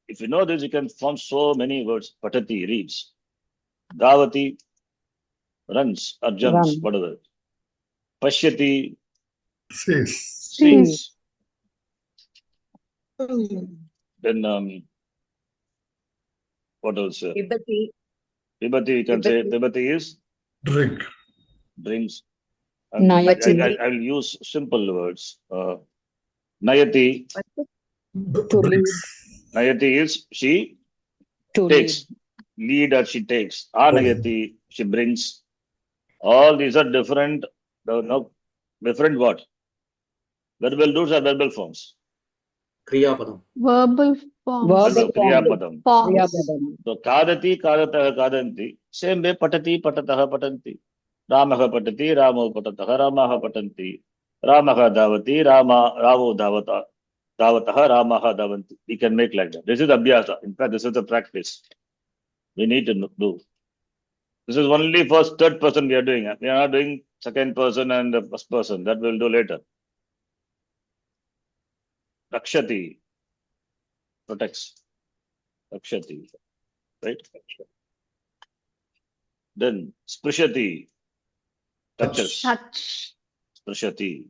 Speaker 1: if you know this, you can form so many words. Patati, reads. Davati, runs or jumps,
Speaker 6: Run.
Speaker 1: whatever. Pashyati,
Speaker 4: sees
Speaker 1: sees.
Speaker 3: Hmm.
Speaker 1: Then what else?
Speaker 3: Vibhati.
Speaker 1: Vibhati, you can say Vibhati is
Speaker 4: drink
Speaker 1: drinks.
Speaker 6: Nayati.
Speaker 1: I will use simple words. Nayati.
Speaker 6: To lead.
Speaker 1: Nayati is she
Speaker 6: To
Speaker 1: takes. Lead or she takes. Anayati, she brings. All these are different. No, different what? Verbal roots or verbal forms?
Speaker 5: Kriya padam.
Speaker 2: Verbal forms.
Speaker 6: Verbal
Speaker 1: Kriya
Speaker 6: form.
Speaker 1: padam.
Speaker 2: Forms.
Speaker 6: Kriyapadam.
Speaker 1: So Kadati, Kadatah, Kadanti. Same way Patati, Patataha, Patanti. Ramaha Patati, Ramo Patataha, Ramaha Patanti. Ramaha Davati, Ravo Davata. Davataha, Ramaha Davanti. We can make like that. This is Abhyasa. In fact, this is the practice we need to do. This is only first, third person we are doing. We are not doing second person and the first person. That we'll do later. Rakshati, protects. Rakshati, right? Then Sprishati, touches.
Speaker 2: Touch.
Speaker 1: Sprishati.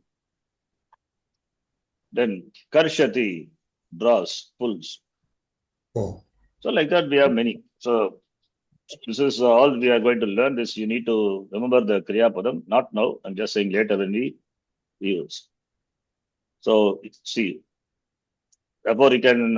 Speaker 1: Then Karshati, draws, pulls.
Speaker 4: oh
Speaker 1: So like that we have many. So this is all we are going to learn. This you need to remember the Kriya Padam. Not now. I'm just saying later when we use. So see, therefore you can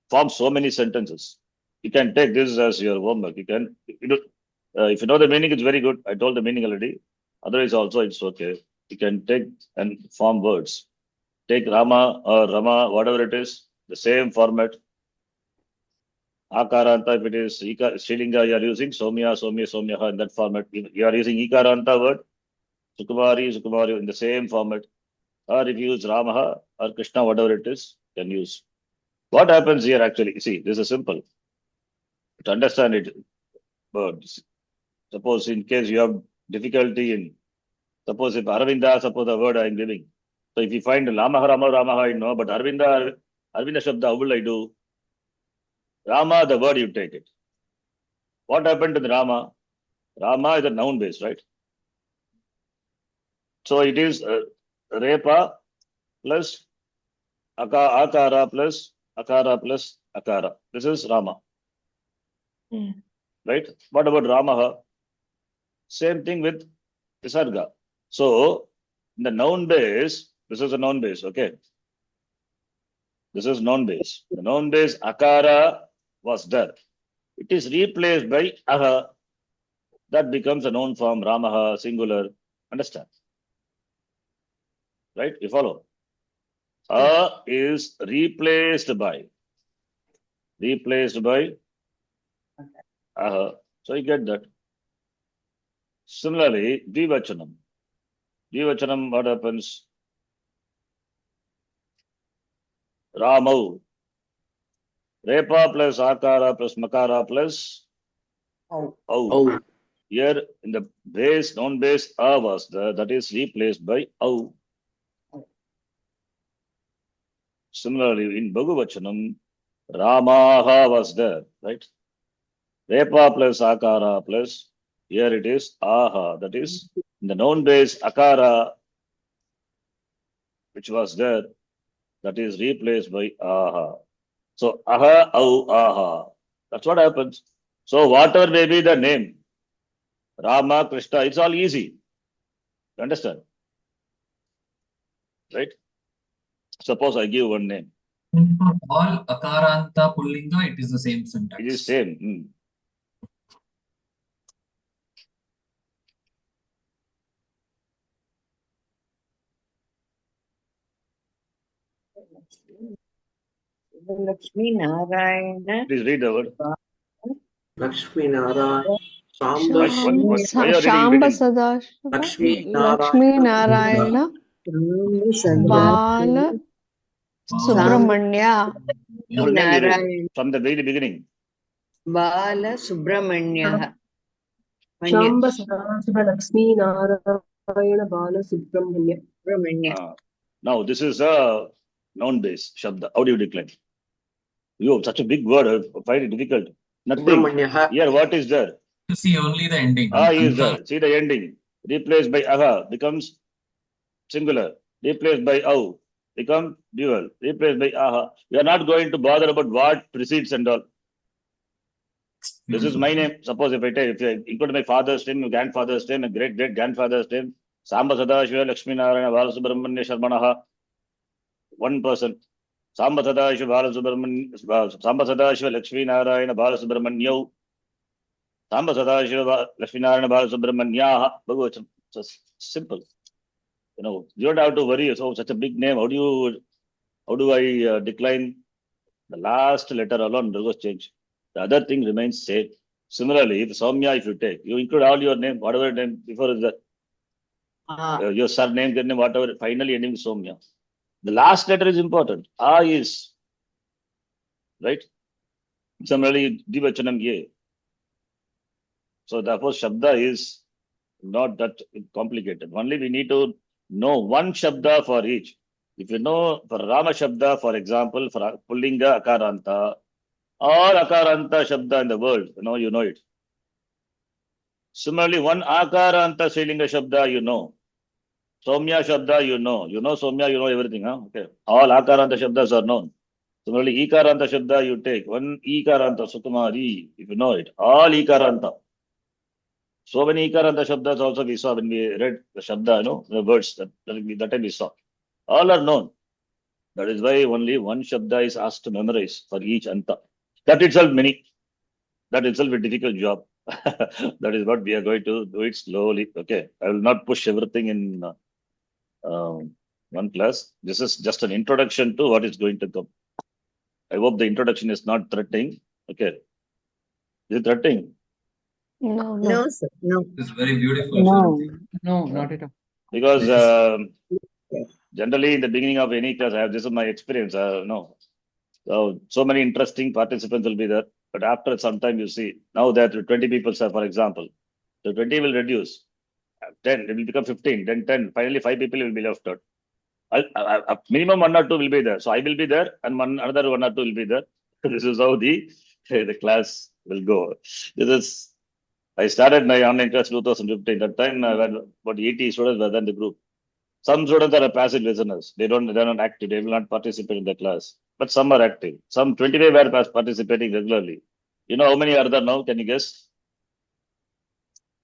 Speaker 1: form so many sentences. You can take this as your homework. You can, if you know the meaning, it's very good. I told the meaning already. Otherwise, also it's okay. You can take and form words. Take Rama or Rama, whatever it is, the same format. Akaranta, if it is Srilinga, you are using Somya, Somya, Somyaha in that format. You are using Ikaranta word, Sukumari, Sukumari in the same format. Or if you use Ramaha or Krishna, whatever it is, you can use. What happens here actually? See, this is simple. To understand it, words. Suppose in case you have difficulty in, suppose if Aravinda, suppose the word I am giving. So if you find Ramaha, Ramaha, I know, but Arvinda Shabda, how will I do? Rama, the word you take it. What happened to the Rama? Rama is a noun base, right? So it is Repa plus Akara plus Akara. This is Rama. Right? What about Ramaha? Same thing with Visarga. So, in the noun base, this is a noun base, okay? This is noun base. The noun base Akara was there. It is replaced by Aha. That becomes a noun form, Ramaha, singular. Understand? Right? You follow? Is replaced by Aha. So you get that. Similarly, Dvivachanam. Dvivachanam, what happens? Ramau. Repa plus Akara plus Makara plus
Speaker 3: Au.
Speaker 1: Au.
Speaker 5: Oh.
Speaker 1: Here in the base, noun base, A was there, that is replaced by Au. Similarly, in Bhagavachanam, Ramaha was there, right? Repa plus Akara plus, here it is Aha, that is in the noun base Akara, which was there, that is replaced by Aha. So Aha, Au, Aha. That's what happens. So whatever may be the name, Rama, Krishna, it's all easy. You understand? Right? Suppose I give one name.
Speaker 7: For all Akaranta Pullinga, it is the same syntax.
Speaker 1: It is same.
Speaker 3: Lakshmi Narayana.
Speaker 1: Please read the word.
Speaker 5: Lakshmi Narayana.
Speaker 1: Why
Speaker 5: Shamba
Speaker 1: are you reading
Speaker 2: Shamba
Speaker 1: reading?
Speaker 2: Sadashiva,
Speaker 5: Lakshmi
Speaker 2: Lakshmi Narayana, Bala Subramanya.
Speaker 1: Full name you read
Speaker 3: Narayana.
Speaker 1: from the very beginning.
Speaker 3: Bala Subramanya.
Speaker 8: Shamba Sadashiva Lakshmi Narayana Bala Subramanya.
Speaker 3: Subramanya.
Speaker 1: Now this is a noun base, Shabda. How do you decline? You have such a big word, I find it difficult. Nothing.
Speaker 5: Subramanya.
Speaker 1: Here, what is there?
Speaker 7: You see only the ending.
Speaker 1: Is there. See the ending. Replaced by Aha becomes singular. Replaced by Au become dual. Replaced by Aha. We are not going to bother about what precedes and all. This is my name. Suppose if I include my father's name, my grandfather's name, my great-great-grandfather's name, Samba Sadashiva, Lakshmi Narayana, Balasubramanya Sharmanaha. One person. Samba Sadashiva, Lakshmi Narayana, Balasubramanya. Samba Sadashiva, Lakshmi Narayana, Balasubramanya. Bhagavatam. So simple. You don't have to worry. So such a big name. How do I decline? The last letter alone will change. The other thing remains same. Similarly, if Soumya, if you take, you include all your name, whatever name before is that, your surname, their name, whatever, finally ending with Soumya. The last letter is important. Is, right? Similarly, Dvivachanam Ye. So therefore, Shabda is not that complicated. Only we need to know one Shabda for each. If you know for Rama Shabda, for example, for Pullinga Akaranta, all Akaranta Shabda in the world, you know it. Similarly, one Akaranta Srilinga Shabda, you know. Soumya Shabda, you know. You know Soumya, you know everything. Okay. All Akaranta Shabdas are known. Similarly, Ikaranta Shabda, you take. One Ikaranta, Sukumari, if you know it. All Ikaranta. So many Ikaranta Shabdas also we saw when we read the Shabda, the words that time we saw. All are known. That is why only one Shabda is asked to memorize for each Anta. That itself many. That itself a difficult job. That is what we are going to do it slowly. Okay. I will not push everything in one class. This is just an introduction to what is going to come. I hope the introduction is not threatening. Okay. Is it threatening?
Speaker 2: No,
Speaker 3: No, sir. No.
Speaker 7: It's very beautiful.
Speaker 6: No, not at all.
Speaker 1: Because generally in the beginning of any class, this is my experience. So many interesting participants will be there. But after some time, you see, now that 20 people, sir, for example, the 20 will reduce. 10, it will become 15, then 10. Finally, 5 people will be left out. Minimum 1 or 2 will be there. So I will be there, and another 1 or 2 will be there. This is how the class will go. I started my online class 2015. That time, when about 80 students were in the group. Some students are passive listeners. They're not active. They will not participate in the class. But some are active. Some 25 were participating regularly. You know how many are there now? Can you guess?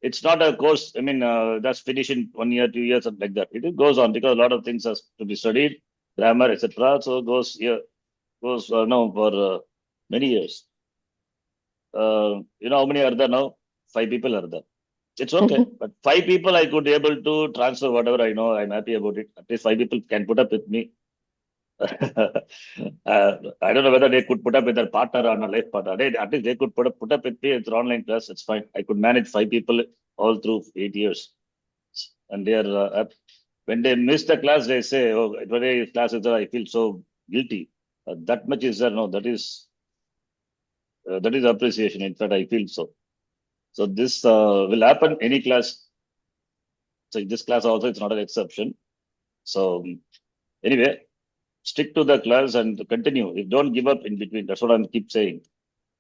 Speaker 1: It's not a course. I mean, that's finished in 1 year, 2 years, something like that. It goes on because a lot of things has to be studied, grammar, etc. So it goes here, now for many years. You know how many are there now? 5 people are there. It's okay, but 5 people I could able to transfer whatever I know. I'm happy about it. At least 5 people can put up with me. I don't know whether they could put up with their partner or not life partner. At least they could put up with me. It's an online class. It's fine. I could manage 5 people all through 8 years, and they are when they miss the class, they say, "Oh, today class is there. I feel so guilty." That much is there. No, that is appreciation. In fact, I feel so. So this will happen any class. So in this class also, it's not an exception. So anyway, stick to the class and continue. If don't give up in between, that's what I keep saying.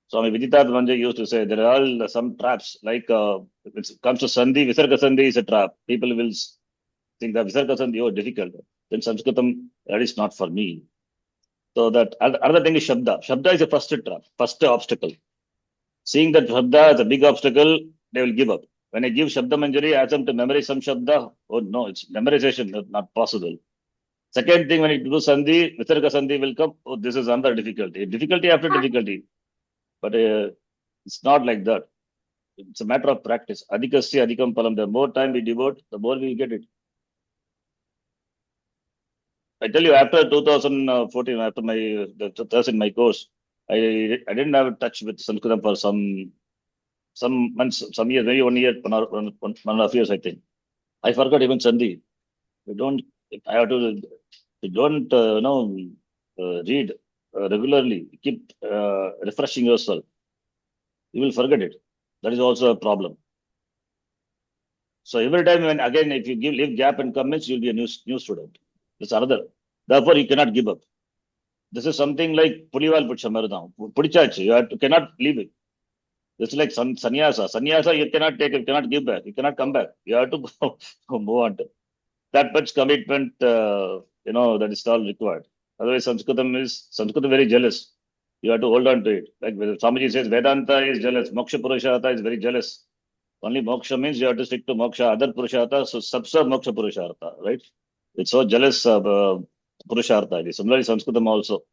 Speaker 1: Swami Viditatha Manjay used to say there are all some traps. Like when it comes to Sandhi, Visarga Sandhi is a trap. People will think that Visarga Sandhi is difficult. Then Sanskritam, that is not for me. So that another thing is Shabda. Shabda is the first trap, first obstacle. Seeing that Shabda is a big obstacle, they will give up. When I give Shabda Manjari, I ask them to memorize some Shabda. Oh no, it's memorization, not possible. Second thing, when you do Sandhi, Visarga Sandhi will come. Oh, this is another difficulty. Difficulty after difficulty. But it's not like that. It's a matter of practice. Adhikasya adhikam palam. The more time we devote, the more we get it. I tell you, after 2014, after the test in my course, I didn't have touch with Sanskritam for some months, some years, maybe 1 year, 1.5 years, I think. I forgot even Sandhi. I have to, you don't read regularly, keep refreshing yourself. You will forget it. That is also a problem. So every time if you leave gap and comments, you'll be a new student. That's another. Therefore, you cannot give up. This is something like Pulival Puchamarudam. Pudichachi, you cannot leave it. It's like sannyasa. Sannyasa, you cannot take it, you cannot give back, you cannot come back. You have to move on to that much commitment, that is all required. Otherwise, Sanskritam very jealous. You have to hold on to it. Like Swamiji says, Vedanta is jealous. Moksha Purushartha is very jealous. Only moksha means you have to stick to moksha. Other Purushartha, so subsa moksha Purushartha, right? It's so jealous of Purushartha. Similarly, Sanskritam also.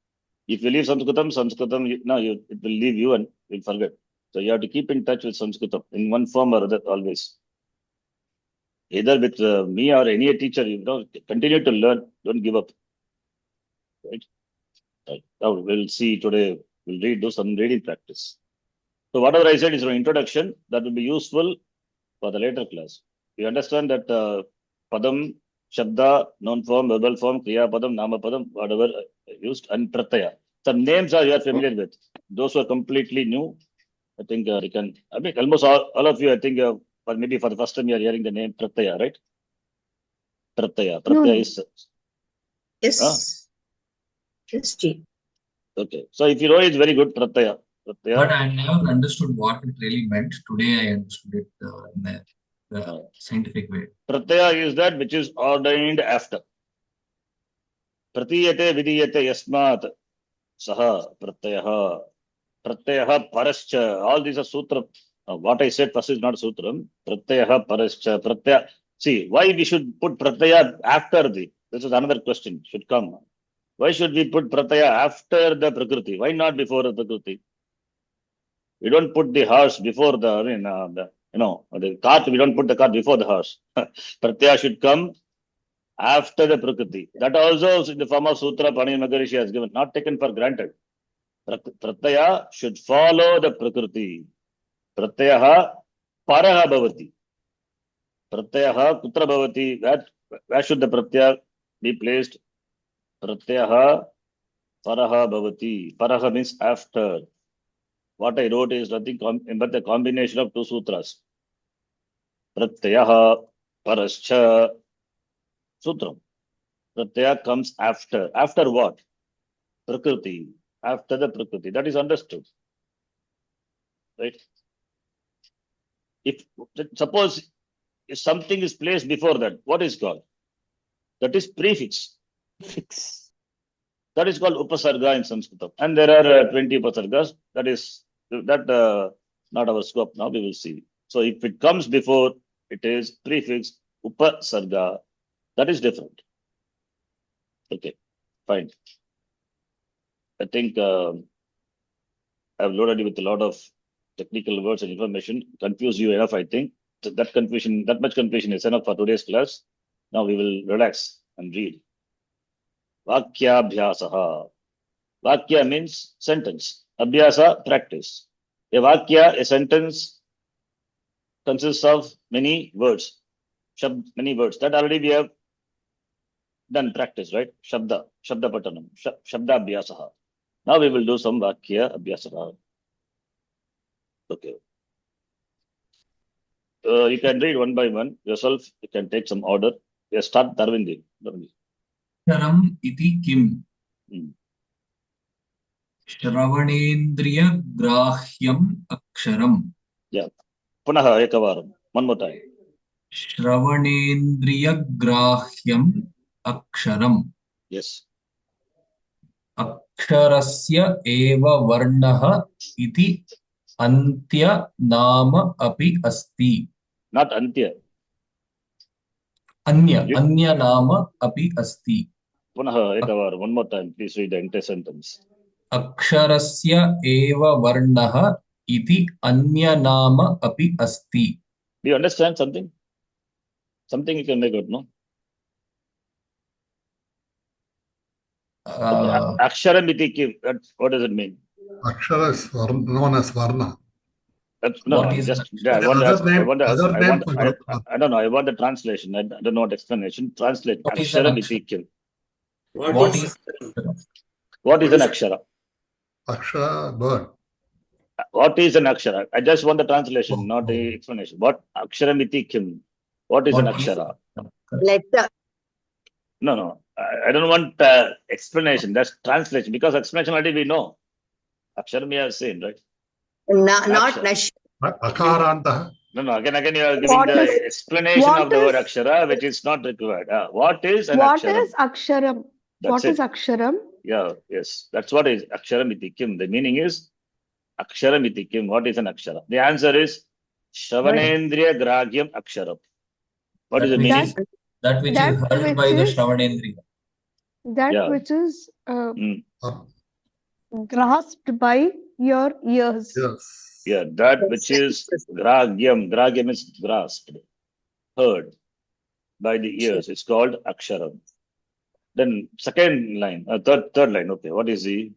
Speaker 1: If you leave Sanskritam, it will leave you and you'll forget. So you have to keep in touch with Sanskritam in one form or other always. Either with me or any teacher, continue to learn. Don't give up. Right? Now we'll see today. We'll do some reading practice. So whatever I said is an introduction that will be useful for the later class. You understand that Padam, Shabda, noun form, verbal form, Kriya Padam, Nama Padam, whatever used, and Pratyaya. Some names you are familiar with. Those who are completely new, I think you can. I mean, almost all of you, I think, but maybe for the first time you are hearing the name Pratyaya, right? Pratyaya. Pratyaya is.
Speaker 3: Yes. Yes, Ji.
Speaker 1: Okay. So if you know, it's very good, Pratyaya.
Speaker 7: But I never understood what it really meant. Today I understood it in the scientific way.
Speaker 1: Pratyaya is that which is ordained after. Pratiyate vidiyate yasmat saha pratyaha. Pratyaha parascha. All these are sutra. What I said first is not sutram. Pratyaha parascha. Pratyaya. See, why we should put pratyaya after the? This is another question. Should come. Why should we put pratyaya after the prakriti? Why not before the prakriti? We don't put the horse before the cart. We don't put the cart before the horse. Pratyaya should come after the prakriti. That also in the form of sutra Panini Maharishi has given, not taken for granted. Pratyaya should follow the prakriti. Pratyaha paraha bhavati. Pratyaha kutra bhavati. Where should the pratyaya be placed? Pratyaha paraha bhavati. Paraha means after. what I wrote is nothing but the combination of two sutras. Pratyaha, parascha, sutram. Pratyaya comes after. After what? Prakriti. After the Prakriti. That is understood. Right? If suppose if something is placed before that, what is called? That is prefix.
Speaker 2: Fix.
Speaker 1: That is called upasarga in Sanskrit. And there are 20 upasargas. That is not our scope now. We will see. So if it comes before, it is prefix upasarga. That is different. Okay, fine. I think I've loaded you with a lot of technical words and information. Confuse you enough, I think. That much confusion is enough for today's class. Now we will relax and read. Vakyabhyasaha. Vakya means sentence. Abhyasa, practice. A Vakya, a sentence, consists of many words. Many words. That already we have done practice, right? Shabda patanam, Shabda abhyasaha. Now we will do some Vakya abhyasaha. Okay. You can read one by one yourself. You can take some order. We start Darwindi.
Speaker 7: Aksharam iti kim?
Speaker 1: Hmm.
Speaker 7: Shravanendriya grahyam aksharam.
Speaker 1: Yeah. Punaha ekavaram. One more time.
Speaker 7: Shravanendriya grahyam aksharam.
Speaker 1: Yes.
Speaker 7: Aksharasya eva varnaha iti antya nama api asti.
Speaker 1: Not antya.
Speaker 7: Anya nama api asti.
Speaker 1: Punaha ekavaram. One more time. Please read the entire sentence.
Speaker 7: Aksharasya eva varnaha iti anya nama api asti.
Speaker 1: Do you understand something? Something you can make out, no? Aksharam iti kim. What does it mean?
Speaker 4: Akshara is known as Varna.
Speaker 1: No,
Speaker 7: What is
Speaker 1: just
Speaker 7: that?
Speaker 1: I want to ask. I
Speaker 4: Other
Speaker 1: want to ask.
Speaker 4: name
Speaker 1: I don't know. I want the translation. I don't know what explanation. Translate.
Speaker 7: What is an
Speaker 1: Aksharam
Speaker 7: akshara?
Speaker 1: iti kim.
Speaker 7: What is
Speaker 1: What is an akshara?
Speaker 4: Akshara, bird.
Speaker 1: What is an akshara? I just want the translation, not the explanation. What aksharam iti kim? What is an akshara?
Speaker 3: Letter.
Speaker 1: No. I don't want explanation. That's translation because explanation already we know. Aksharam we have seen, right?
Speaker 3: Not
Speaker 1: Akshara.
Speaker 3: Nash.
Speaker 4: Akaranta.
Speaker 1: No. Again you are giving
Speaker 2: What
Speaker 1: the
Speaker 2: is-
Speaker 1: explanation
Speaker 2: what
Speaker 1: of the word
Speaker 2: is-
Speaker 1: akshara, which is not required. What is an
Speaker 2: What
Speaker 1: aksharam?
Speaker 2: is Aksharam?
Speaker 1: That's
Speaker 2: What
Speaker 1: it.
Speaker 2: is Aksharam?
Speaker 1: Yeah, yes. That's what is aksharam iti kim. The meaning is aksharam iti kim. What is an akshara? The answer is Shravanendriya Grahyam Aksharam. What is the meaning?
Speaker 7: That which
Speaker 2: That
Speaker 7: is heard by
Speaker 2: which
Speaker 7: the
Speaker 2: is-
Speaker 7: Shravanendriya.
Speaker 2: That
Speaker 1: Yeah.
Speaker 2: which is
Speaker 1: Mm.
Speaker 2: grasped by your ears.
Speaker 4: Yes.
Speaker 1: Yeah, that which is Grahyam. Grahyam is grasped, heard by the ears. It's called Aksharam. Then second line, third line. Okay, what is the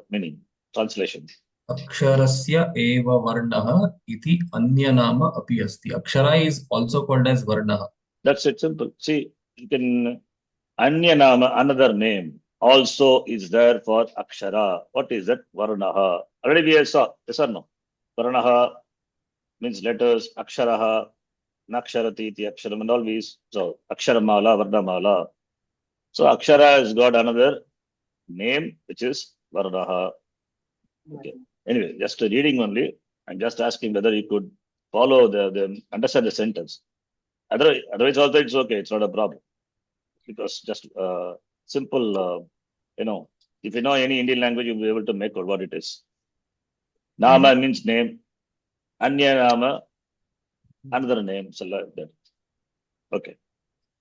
Speaker 1: meaning? Translation.
Speaker 7: Aksharasya eva varnaha iti anya nama api asti. Akshara is also called as varnaha.
Speaker 1: That's it. Simple. See, you can Anya Nama, another name, also is there for Akshara. What is that? Varnaha. Already we saw. Yes or no? Varnaha means letters. Aksharaha, Naksharati, iti Aksharam, and all these. So Aksharamala, Varnamala. So Akshara has got another name, which is Varnaha. Okay. Anyway, just reading only. I'm just asking whether you could follow the understand the sentence. Otherwise also it's okay. It's not a problem. Because just simple, if you know any Indian language, you'll be able to make out what it is. Nama means name. Anya Nama, another name. So like that. Okay.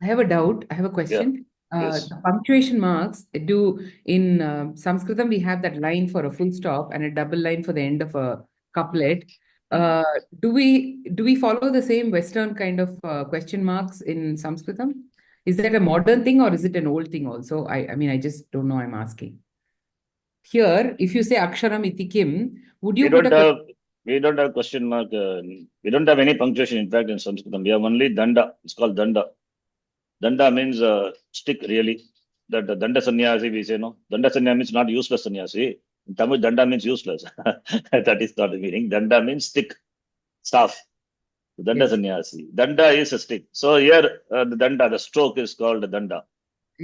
Speaker 6: I have a doubt. I have a question.
Speaker 1: Yes.
Speaker 6: The punctuation marks in Sanskritam, we have that line for a full stop and a double line for the end of a couplet. Do we follow the same Western kind of question marks in Sanskritam? Is that a modern thing or is it an old thing also? I mean, I just don't know. I'm asking. Here, if you say Aksharam iti kim, would you
Speaker 1: We
Speaker 6: put
Speaker 1: don't have question mark. We don't have any punctuation. In fact, in Sanskritam, we have only danda. It's called danda. Danda means stick. Really, that the danda sannyasi we say no. Danda sannyasi means not useless sannyasi. In Tamil, danda means useless. That is not the meaning. Danda means stick, staff. Danda
Speaker 6: Yes.
Speaker 1: sannyasi. Danda is a stick. So here, the danda, the stroke is called the danda.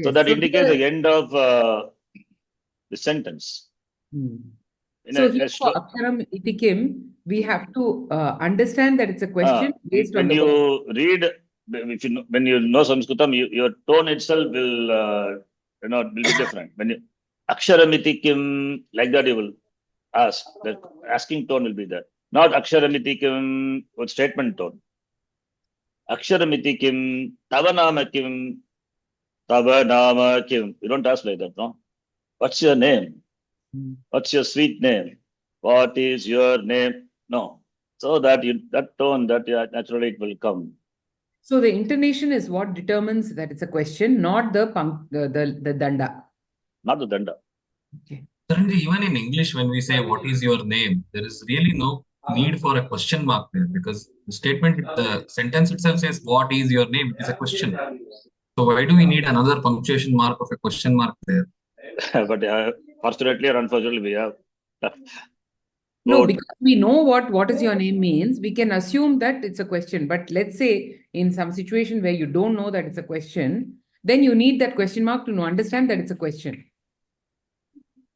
Speaker 1: So
Speaker 6: Yes.
Speaker 1: that
Speaker 6: So
Speaker 1: indicates
Speaker 6: here,
Speaker 1: the end of the sentence.
Speaker 6: Hmm.
Speaker 1: In
Speaker 6: So
Speaker 1: a
Speaker 6: here for Aksharam Itikim, we have to understand that it's a question based on
Speaker 1: when
Speaker 6: the word.
Speaker 1: you read, if you know, when you know Sanskritam, your tone itself will, will be different. When you Aksharamitikim, like that you will ask. The asking tone will be there. Not Aksharamitikim with statement tone. Aksharamitikim, Tavanamakim, Tavanamakim. You don't ask like that, no? What's your name? What's your sweet name? What is your name? No. So that tone, naturally it will come.
Speaker 6: So the intonation is what determines that it's a question, not the danda.
Speaker 1: Not the danda.
Speaker 6: Okay.
Speaker 7: Currently, even in English, when we say what is your name, there is really no need for a question mark there because the sentence itself says what is your name? It is a question. So why do we need another punctuation mark of a question mark there?
Speaker 1: But fortunately or unfortunately, we have.
Speaker 6: No,
Speaker 1: Good.
Speaker 6: because we know what is your name means, we can assume that it's a question. But let's say in some situation where you don't know that it's a question, then you need that question mark to understand that it's a question.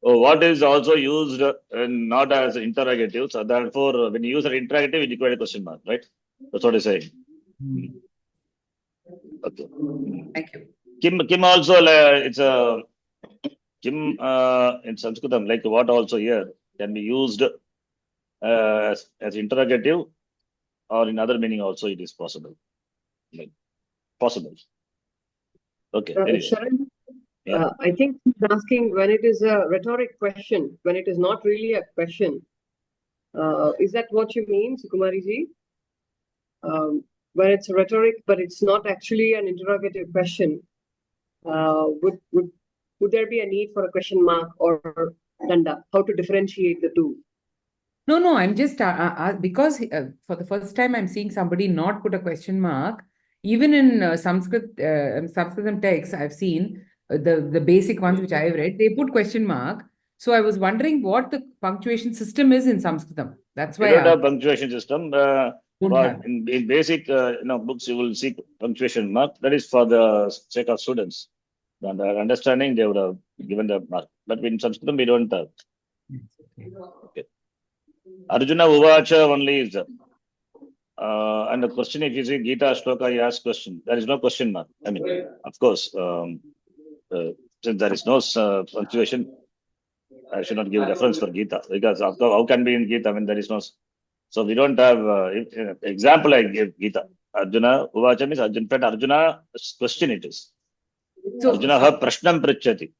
Speaker 1: What is also used not as interrogative. So therefore, when you use an interrogative, you require a question mark, right? That's what I say. Okay.
Speaker 6: Thank you.
Speaker 1: Kim also, it's a Kim in Sanskritam, like what also here can be used as interrogative, or in other meaning also it is possible. Like, possible. Okay. Anyway.
Speaker 8: Sharan,
Speaker 1: Yeah.
Speaker 8: I think he's asking when it is a rhetoric question, when it is not really a question. Is that what you mean, Sukumari ji? When it's rhetoric, but it's not actually an interrogative question, would there be a need for a question mark or danda? How to differentiate the two?
Speaker 6: No, I'm just because for the first time I'm seeing somebody not put a question mark. Even in Sanskritam texts, I've seen the basic ones which I've read, they put question mark. So I was wondering what the punctuation system is in Sanskritam. That's why
Speaker 1: We don't have punctuation system.
Speaker 6: Don't
Speaker 1: But
Speaker 6: have.
Speaker 1: in basic books, you will see punctuation mark. That is for the sake of students. And their understanding, they would have given the mark. But in Sanskritam, we don't have. Okay. Arjuna Uvacha only is there. And the question, if you see Gita Shloka, you ask question. There is no question mark. I mean, of course, since there is no punctuation, I should not give reference for Gita, because how can be in Gita when there is no? So we don't have example. I give Gita. Arjuna Uvacha means Arjuna. In fact, Arjuna's question it is.
Speaker 6: So,
Speaker 1: Arjuna ha prashnam pritchati.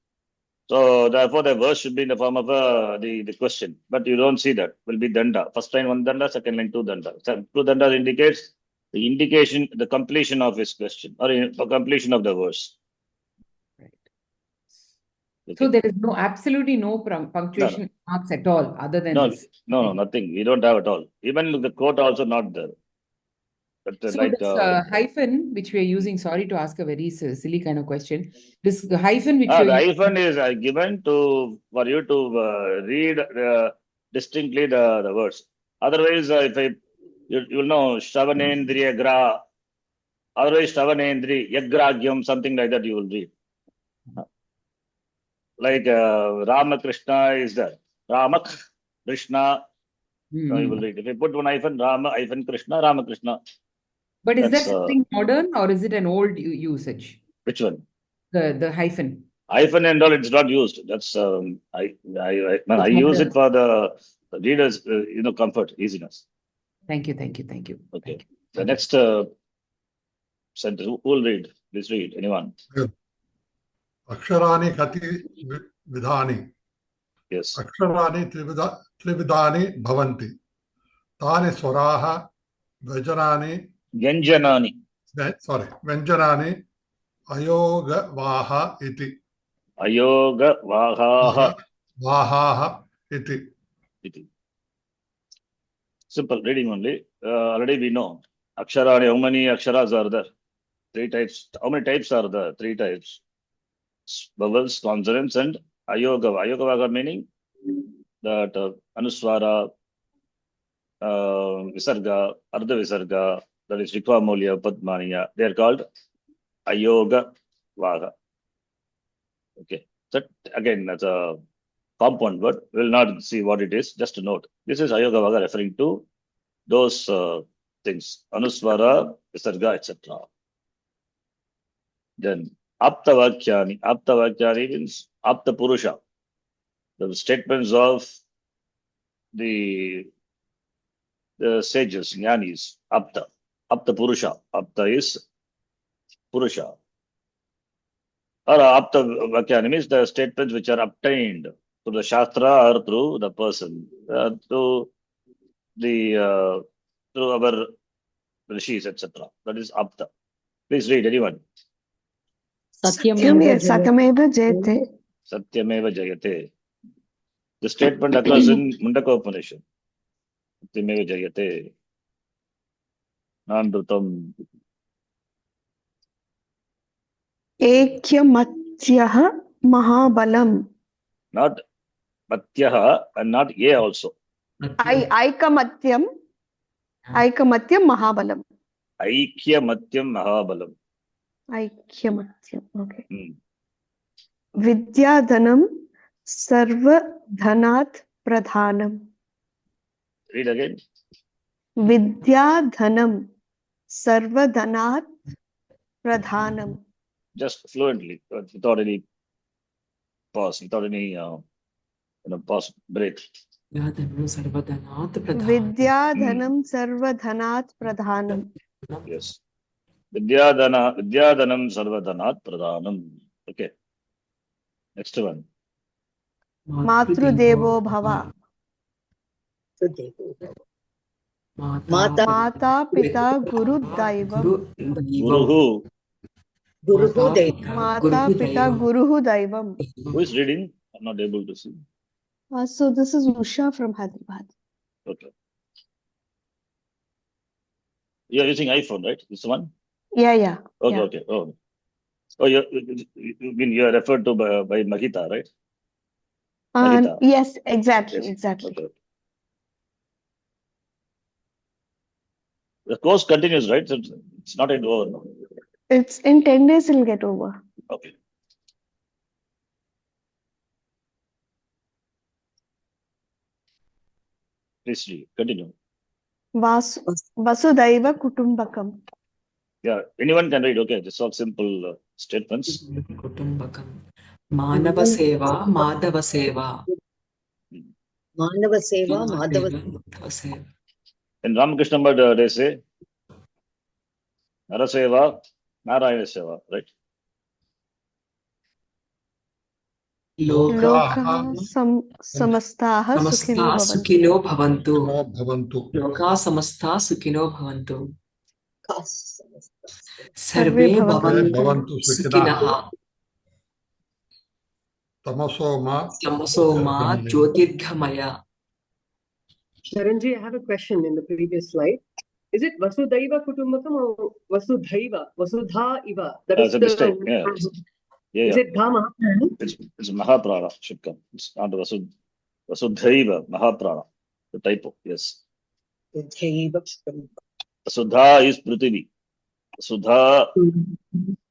Speaker 1: So therefore, the verse should be in the form of the question, but you don't see that. Will be danda. First line one danda, second line two danda. So two danda indicates the indication, the completion of his question, or the completion of the verse.
Speaker 6: right.
Speaker 1: Okay.
Speaker 6: So there is absolutely no punctuation marks at all, other than this.
Speaker 1: No, nothing. We don't have at all. Even the quote also not there. But
Speaker 6: So this hyphen which we are using, sorry to ask a very silly kind of question. This hyphen which
Speaker 1: the hyphen is given for you to read distinctly the words. Otherwise, if you will know Shravanendriya Gra, otherwise Shravanendri Yagragyam, something like that you will read. Like Ramakrishna is there. Ramak Krishna. So you will read. If you put one hyphen, Rama hyphen Krishna, Ramakrishna.
Speaker 6: But is that something modern or is it an old usage?
Speaker 1: Which one?
Speaker 6: The hyphen.
Speaker 1: Hyphen and all, it's not used. That's I use it for the readers, comfort, easiness.
Speaker 6: Thank you.
Speaker 1: Okay.
Speaker 6: Thank you.
Speaker 1: The next sentence. Who will read? Please read. Anyone?
Speaker 4: Aksharani kati vidhani.
Speaker 1: Yes.
Speaker 4: Aksharani trividhani bhavanti. Tani swaraha vyanjanani. Vyanjanani ayoga vaha iti.
Speaker 1: Ayoga vahaha
Speaker 4: iti.
Speaker 1: Simple reading only. Already we know. Aksharani, how many aksharas are there? 3 types. How many types are there? 3 types. Vowels, consonants, and ayoga. Ayoga vaga meaning that Anuswara, Visarga, Ardha Visarga, that is Rikvamulya, Padmaniya, they are called Ayoga Vaga. Okay. That again, that's a compound word. We will not see what it is, just to note. This is Ayoga Vaga referring to those things. Anuswara, Visarga, etc. Then Aptavakyani. Aptavakyani means Apta Purusha. The statements of the sages, jnanis, Apta. Apta Purusha. Apta is Purusha. Or Apta Vakyani means the statements which are obtained through the Shastra or through the person, through our rishis, etc. That is Apta. Please read, anyone.
Speaker 2: Satyameva Jayate.
Speaker 1: Satyameva Jayate. The statement occurs in Mundaka Upanishad. Satyameva Jayate. Nandrutam.
Speaker 2: Ekyamatyaha Mahabalam.
Speaker 1: Not Matyaha and not A also.
Speaker 2: Aikamatyam Mahabalam.
Speaker 1: Aikya Matyam Mahabalam.
Speaker 2: Aikyamatyam. Okay.
Speaker 1: Hmm.
Speaker 2: Vidyadhanam Sarvadhanat Pradhanam.
Speaker 1: Read again.
Speaker 2: Vidyadhanam Sarvadhanat Pradhanam.
Speaker 1: Just fluently, without any pause, without any pause, break.
Speaker 2: Vidyadhanam Sarvadhanat Pradhanam.
Speaker 1: Yes. Vidyadhanam Sarvadhanat Pradhanam. Okay. Next one.
Speaker 2: Matrudevo Bhava.
Speaker 3: Mata
Speaker 2: Mata Pita Guru Daivam.
Speaker 1: Guruhu.
Speaker 3: Guruhu Deva.
Speaker 2: Mata Pita Guruhu Daivam.
Speaker 1: Who is reading? I'm not able to see.
Speaker 2: So this is Usha from Hyderabad.
Speaker 1: Okay. You are using iPhone, right? This one?
Speaker 2: Yeah.
Speaker 1: Okay,
Speaker 2: Yeah.
Speaker 1: okay. Oh, you mean you are referred to by Mahita, right? Mahita.
Speaker 2: Yes, exactly.
Speaker 1: Yes.
Speaker 2: Exactly.
Speaker 1: Okay. The course continues, right? So it's not yet over. No?
Speaker 2: It's in 10 days it'll get over.
Speaker 1: Okay. Please read. Continue.
Speaker 2: Vasudhaiva Kutumbakam.
Speaker 1: Yeah, anyone can read. Okay, just all simple statements.
Speaker 5: Manava Seva, Madhava Seva.
Speaker 3: Manava Seva, Madhava
Speaker 5: Seva.
Speaker 1: In Ramakrishna Bhatt, they say Naraseva, Narayana Seva, right?
Speaker 2: Lokaha Samastaha
Speaker 5: Samasta
Speaker 2: Sukhino
Speaker 5: Sukhino Bhavantu.
Speaker 4: Bhavantu.
Speaker 5: Loka Samasta Sukhino Bhavantu.
Speaker 3: Kas.
Speaker 5: Sarve
Speaker 2: Bhavantu
Speaker 5: Bhavantu Sukhinaha.
Speaker 4: Tamasoma
Speaker 5: Tamasoma Jyotirghamaya.
Speaker 8: Sharanji, I have a question in the previous slide. Is it Vasudhaiva Kutumbakam or Vasudhaiva? Vasudha Iva. That
Speaker 1: That's a mistake. Yeah.
Speaker 8: Is it Dhamma?
Speaker 1: It's Mahaprana should come. It's not Vasudhaiva, Mahaprana. The typo, yes.
Speaker 3: Deva.
Speaker 1: Vasudha is Prithvi.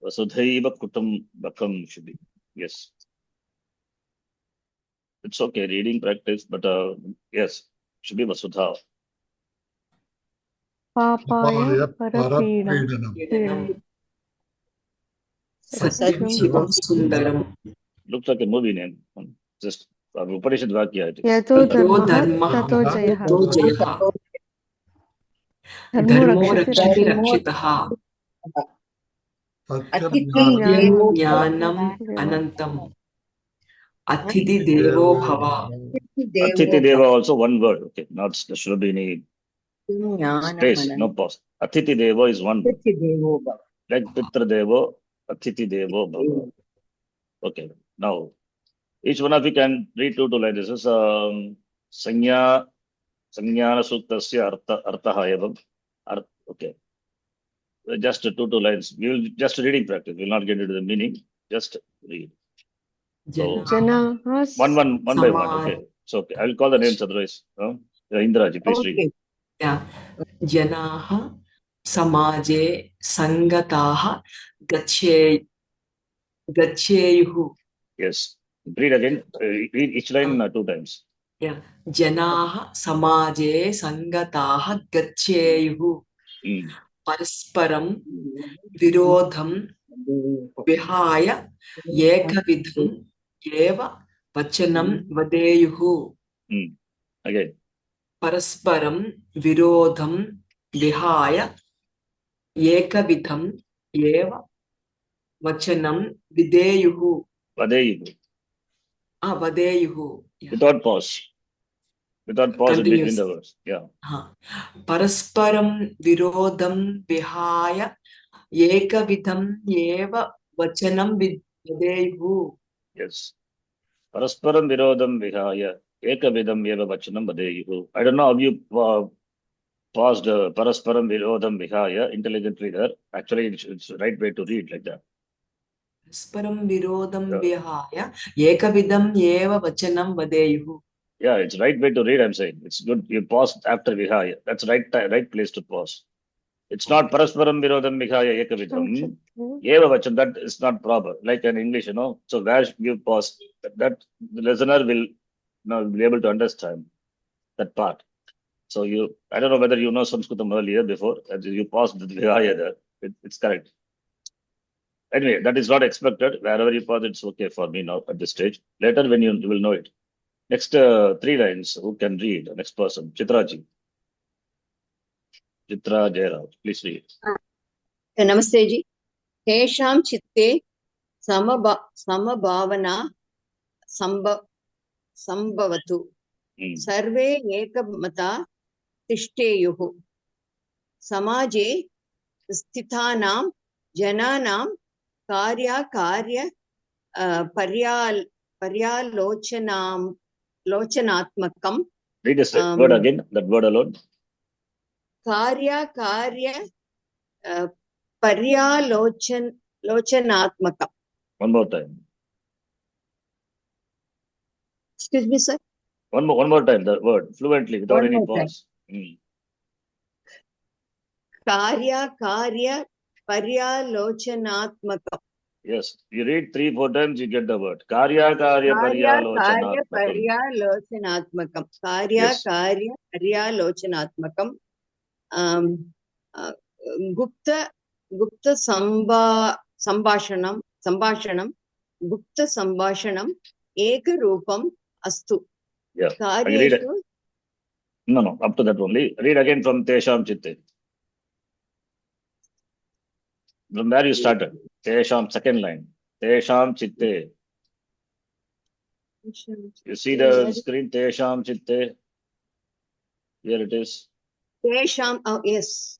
Speaker 1: Vasudhaiva Kutumbakam should be. Yes. It's okay, reading practice, but yes, should be Vasudha.
Speaker 2: Papaya
Speaker 4: Parapidam.
Speaker 2: Parapidam.
Speaker 5: Satyam Shivam Sundaram.
Speaker 1: Looks like a movie name. Just Upanishad Vakya. It is.
Speaker 2: Yato
Speaker 5: Tato
Speaker 2: Dharmaha
Speaker 5: Dharmaha
Speaker 2: Tato Jayaha.
Speaker 5: Tato Jayaha. Dharmo Rakshati Rakshitaha.
Speaker 4: Satyam
Speaker 5: Jnanam Anantam. Athiti Devo Bhava.
Speaker 1: Atithi Deva also one word. Okay, not there should be any space, no pause. Atithi Deva is one word. Like Pitra Devo, Atithi Devo Bhava. Okay, now each one of you can read two lines. This is Sanyana Suktasya Arthaha Evam. Okay. Just two lines. We will just reading practice. We will not get into the meaning. Just read. So
Speaker 2: Jana
Speaker 1: one by one. Okay. So okay, I will call the names otherwise. Indraji, please read.
Speaker 3: Okay.
Speaker 5: Yeah. Janaha samaje sangataha gaccheyuhu.
Speaker 1: Yes. Read again. Read each line 2 times.
Speaker 5: Yeah. Janaha samaje sangataha gaccheyuhu. Parasparam virodham vihaya ekavidham eva vachanam vadeyuhu.
Speaker 1: Again.
Speaker 5: Parasparam virodham vihaya ekavidham eva vachanam videyuhu.
Speaker 1: Vadeyuhu.
Speaker 5: Vadeyuhu. Yeah.
Speaker 1: Without pause. Without pause in between
Speaker 5: Continuous.
Speaker 1: the words. Yeah.
Speaker 5: Parasparam virodham vihaya ekavidham eva vachanam vadeyuhu.
Speaker 1: Yes. Parasparam virodham vihaya ekavidam eva vachanam vadeyuhu. I don't know how you paused parasparam virodham vihaya, intelligent reader. Actually, it's the right way to read like that.
Speaker 5: Parasparam virodham vihaya ekavidam eva vachanam vadeyuhu.
Speaker 1: Yeah, it's right way to read, I'm saying. It's good. You pause after vihaya. That's right place to pause. It's not parasparam virodham vihaya ekavidam. Eva vachan, that is not proper. Like in English, So where you pause, that the listener will be able to understand that part. So I don't know whether you know Sanskritam earlier before, as you paused the vihaya there. It's correct. Anyway, that is not expected. Wherever you pause, it's okay for me now at this stage. Later, when you will know it. Next 3 lines, who can read? Next person, Chitraji. Chitra Jairaj, please read.
Speaker 3: Namaste ji. Tesham chitte samabhavana sambhavatu. Sarve ekamata tishteyuhu. Samaje stithanam jananam karya paryalochanatmakam.
Speaker 1: Read this word again, that word alone.
Speaker 3: Karya paryalochanatmakam.
Speaker 1: One more time.
Speaker 3: Excuse me, sir.
Speaker 1: One more time, the word, fluently, without any pause.
Speaker 3: Karya paryalochanatmakam.
Speaker 1: Yes, you read 3-4 times, you get the word. Karya paryalochanatmakam.
Speaker 3: Karya paryalochanatmakam. Gupta sambhashanam Gupta sambhashanam ekarupam astu.
Speaker 1: Yeah. No, up to that only. Read again from Tesham Chitte. From where you started. Tesham, second line. Tesham Chitte. You see the screen, Tesham Chitte. Here it is.
Speaker 3: Tesham, yes.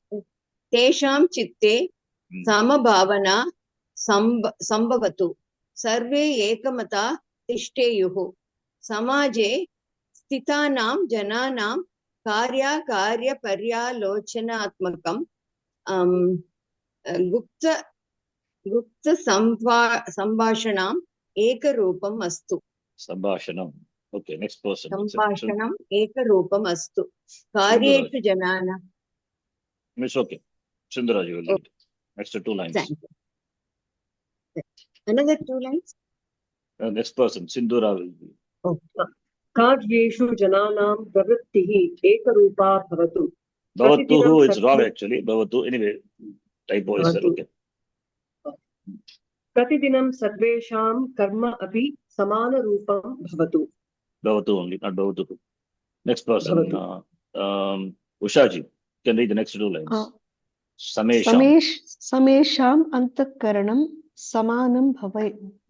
Speaker 3: Tesham chitte samabhavana sambhavatu. Sarve ekamata tishteyuhu. Samaje stithanam jananam karya paryalochanatmakam. Gupta sambhashanam ekarupam astu.
Speaker 1: Sambhashanam. Okay, next person.
Speaker 3: Sambhashanam ekarupam astu. Karyeshu janana.
Speaker 1: It's okay. Sindhuraj will read. Next 2 lines.
Speaker 3: Thank you. Another 2 lines.
Speaker 1: Next person, Sindhura will be.
Speaker 8: Karyeshu jananam pravrittihi ekarupa bhavatu.
Speaker 1: Bhavatu is wrong actually. Bhavatu, anyway, typo is there. Okay.
Speaker 8: Pratidinam sarvesham karma api samana rupam bhavatu.
Speaker 1: Bhavatu only, not Bhavatu. Next person, Ushaji, can read the next 2 lines.
Speaker 2: Samesham antakaranam samanam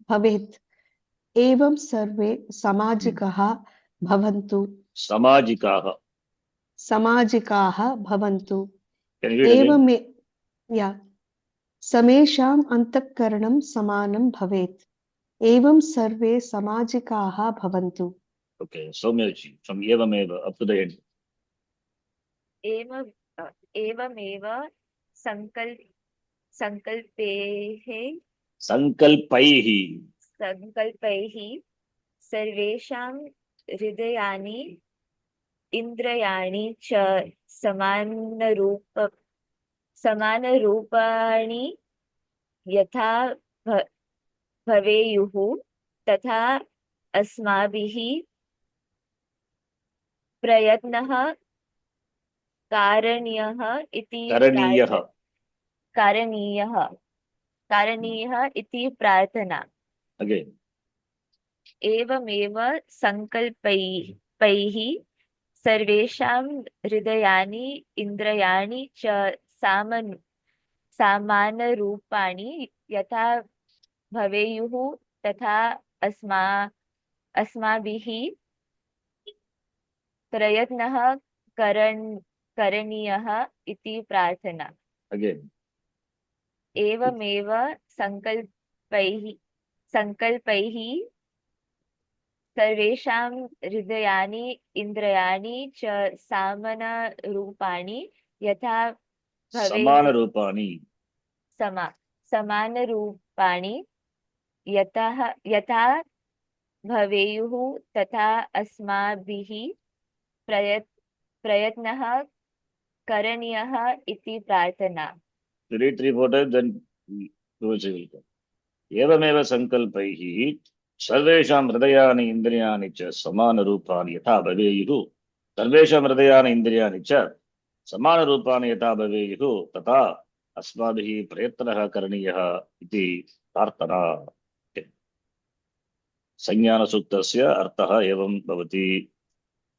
Speaker 2: bhavet. Evam sarve samajikaha bhavantu.
Speaker 1: Samajikaha
Speaker 2: bhavantu.
Speaker 1: Can you read again?
Speaker 2: Yeah. Samesham antakaranam samanam bhavet. Evam sarve samajikaha bhavantu.
Speaker 1: Okay, Soumyaji, from Evameva up to the end.
Speaker 9: Evameva sankalpaihi
Speaker 1: Sankalpaihi
Speaker 9: sarvesham हृदयानि इन्द्रियाणि च समानरूपाणि यथा भवेयुः तथा अस्माभिः प्रयत्नः कारणीयः इति
Speaker 1: करणीयः
Speaker 9: इति प्रार्थना।
Speaker 1: again.
Speaker 9: एवमेव संकल्पैः सर्वेषां हृदयानि इन्द्रियाणि च समानरूपाणि यथा भवेयुः तथा अस्माभिः प्रयत्नः करणीयः इति प्रार्थना।
Speaker 1: Again.
Speaker 9: एवमेव संकल्पैः सर्वेषां हृदयानि इन्द्रियाणि च समानरूपाणि यथा
Speaker 1: समानरूपाणि
Speaker 9: समानरूपाणि यथा भवेयुः तथा अस्माभिः प्रयत्नः करणीयः इति प्रार्थना।
Speaker 1: Read 3-4 times, then you will see. एवमेव संकल्पैः सर्वेषां हृदयानि इन्द्रियाणि च समानरूपाणि यथा भवेयुः सर्वेषां हृदयानि इन्द्रियाणि च समानरूपाणि यथा भवेयुः तथा अस्माभिः प्रयत्नः करणीयः इति प्रार्थना। संज्ञानसूक्तस्य अर्थः एवं भवति।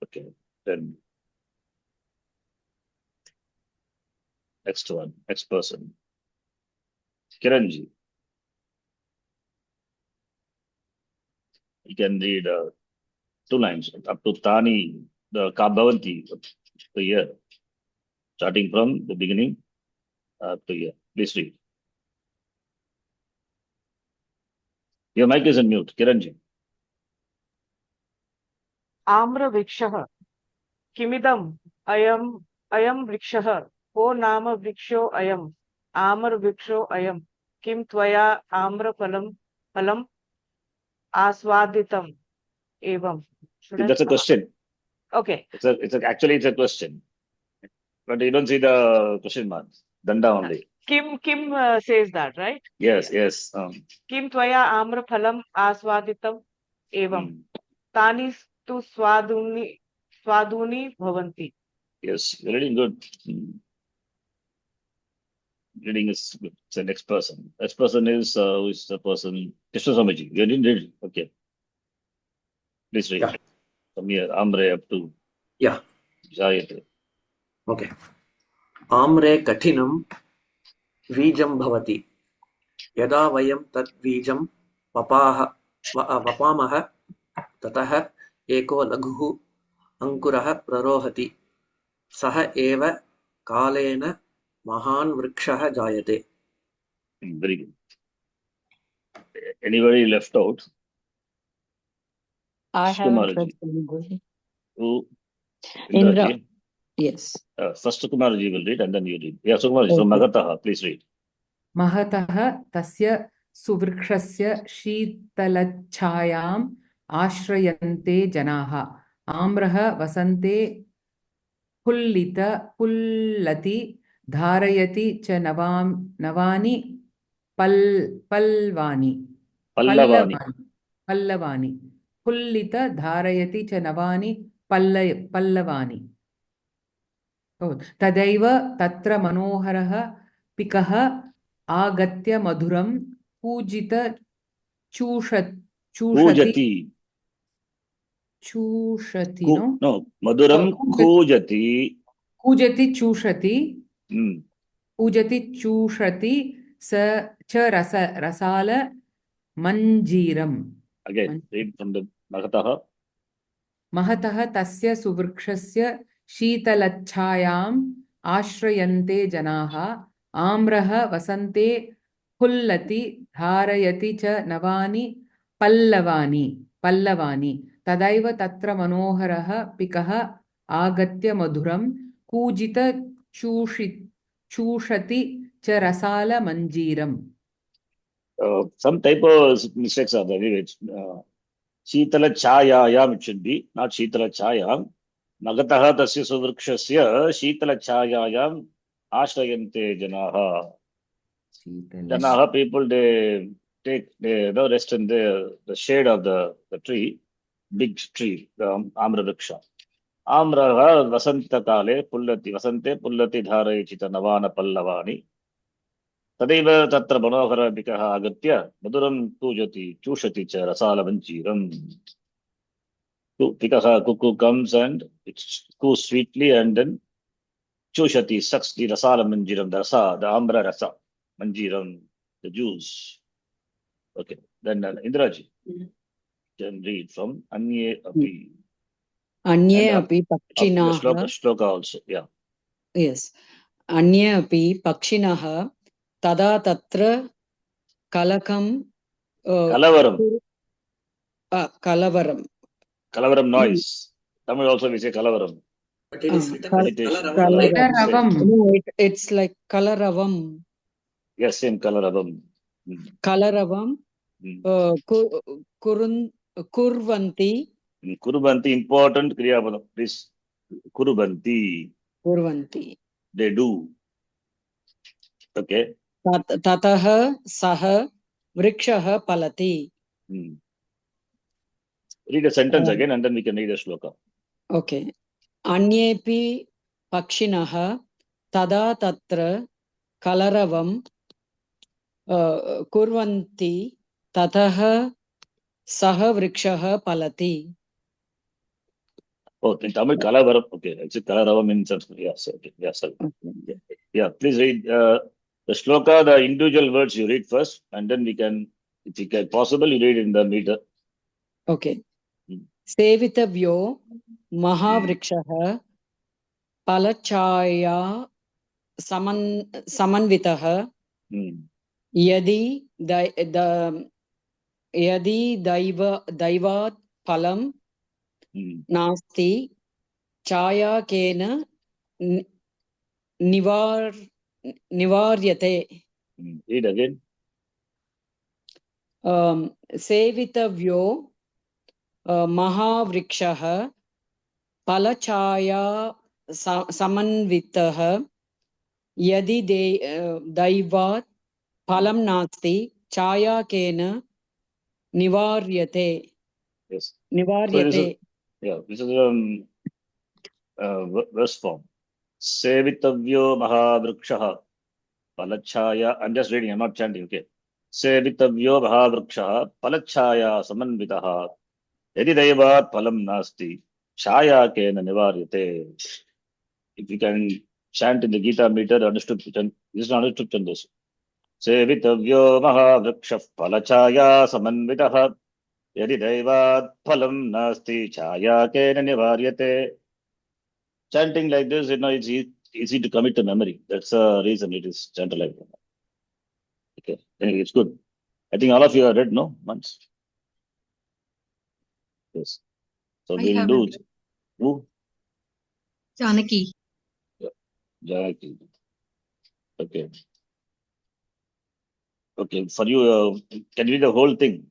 Speaker 1: Okay. Then next one, next person. Kiranji. You can read 2 lines up to Tani, the Kabhavanti to here, starting from the beginning to here. Please read. Your mic is on mute, Kiranji.
Speaker 10: आम्रवृक्षः किमिदम् अयं वृक्षः को नाम वृक्षो अयम् आम्रवृक्षो अयम् किं त्वया आम्रफलम् आस्वादितम् एवं।
Speaker 1: That's a question.
Speaker 10: Okay.
Speaker 1: Actually it's a question, but you don't see the question mark. Danda only.
Speaker 10: Kim says that, right?
Speaker 1: Yes.
Speaker 10: Kim tvaya amraphalam aswaditam evam tani tu swaduni bhavanti.
Speaker 1: Yes, you're reading good. Reading is good. It's the next person. Next person is who is the person? Krishna Swamiji. You didn't read. Okay. Please read.
Speaker 11: Yeah.
Speaker 1: From here, Amre up to Jayate.
Speaker 11: Okay. Amre katinam vijam bhavati. Yada vayam tat vijam vapamaha tataha eko laghu ankuraha prarohati. Saha eva kalena mahan vrikshaha jayate.
Speaker 1: Very good. Anybody left out?
Speaker 12: I haven't read
Speaker 1: Who?
Speaker 12: Indra. Yes.
Speaker 1: First Kumarji will read and then you read. Yeah, Kumarji. So Magataha, please read.
Speaker 6: Mahataha tasya suvrikshasya sheetalachhayam ashrayante janaha amraha vasante pullati dharayati cha navani pallavani pullita dharayati cha navani pallavani. Tadaiva tatra manoharaha pikaha agatya madhuram pujita chushati
Speaker 1: no madhuram kujati
Speaker 6: chushati pujati chushati sa cha rasala manjiram.
Speaker 1: Again, read from the Mahataha.
Speaker 6: Mahataha tasya suvrikshasya sheetalachhayam ashrayante janaha amraha vasante pullati dharayati cha navani pallavani tadaiva tatra manoharaha pikaha agatya madhuram kujita chushati cha rasala manjiram.
Speaker 1: Some typos mistakes are there. Shitala chayayam, it should be, not Shitala chayam. Magataha tasya suvrikshasya Shitala chayayam ashrayante janaha. Janaha, people, they rest in the shade of the tree, big tree, the Amra Vriksha. Amraha vasanta kale pullati, vasante pullati dharayachita navana pallavani. Tadaiva tatra manohara bikaha agatya maduram tujati chushati cha rasala vanchiram. Bikaha cuckoo comes and it coos sweetly and then chushati sucks the rasala manjiram, the rasa, the amra rasa, manjiram, the juice. Okay, then Indraji can read from Anye Api.
Speaker 12: Anye
Speaker 1: And
Speaker 12: api
Speaker 1: the
Speaker 12: pakshinaha.
Speaker 1: shloka also, yeah.
Speaker 12: Yes. Anye api pakshinaha tada tatra kalakam
Speaker 1: Kalavaram.
Speaker 12: Kalavaram.
Speaker 1: Kalavaram noise. Tamil also we say Kalavaram.
Speaker 11: But it is written as
Speaker 1: Agitation.
Speaker 11: Kalaravam.
Speaker 12: No, it's like Kalaravam.
Speaker 1: Yes, same Kalaravam.
Speaker 12: Kalaravam. Kurvanti.
Speaker 1: Kurubanti, important Kriya Padam. Please. Kurubanti.
Speaker 12: Kurvanti.
Speaker 1: They do. Okay.
Speaker 12: Tataha saha vrikshaha palati.
Speaker 1: Read a sentence again and then we can read a shloka.
Speaker 12: Okay. Anyepi pakshinaha tada tatra kalaravam kurvanti tataha saha vrikshaha palati.
Speaker 1: Oh, in Tamil, Kalavaram. Okay, it's a Kalaravam in Sanskrit. Yes, okay. Yes, okay. Yeah, please read the shloka, the individual words you read first, and then we can, if you can possible, you read in the meter.
Speaker 12: Okay. Sevitavyo mahavrikshaha palachaya samanvitaha yadi daivat palam nasti chaya kena nivaryate.
Speaker 1: Read again.
Speaker 12: Sevitavyo mahavrikshaha palachaya samanvitaha yadi daivat palam nasti chaya kena nivaryate.
Speaker 1: Yes.
Speaker 12: Nivaryate.
Speaker 1: This is verse form. Sevitavyo mahavrikshaha palachaya. I'm just reading, I'm not chanting, okay. Sevitavyo mahavrikshaha palachaya samanvitaha yadi daivat palam nasti chaya kena nivaryate. If you can chant in the Gita meter, understood, this is not understood chandas. Sevitavyo mahavrikshaha palachaya samanvitaha yadi daivat phalam nasti chaya kena nivaryate. Chanting like this, it's easy to commit to memory. That's the reason it is chanted like that. Okay, anyway, it's good. I think all of you have read, no? Once. Yes. So
Speaker 13: I
Speaker 1: we'll
Speaker 13: have
Speaker 1: do.
Speaker 13: read.
Speaker 1: Who?
Speaker 13: Janaki.
Speaker 1: Yeah. Janaki. Okay. Okay, for you, can you read the whole thing?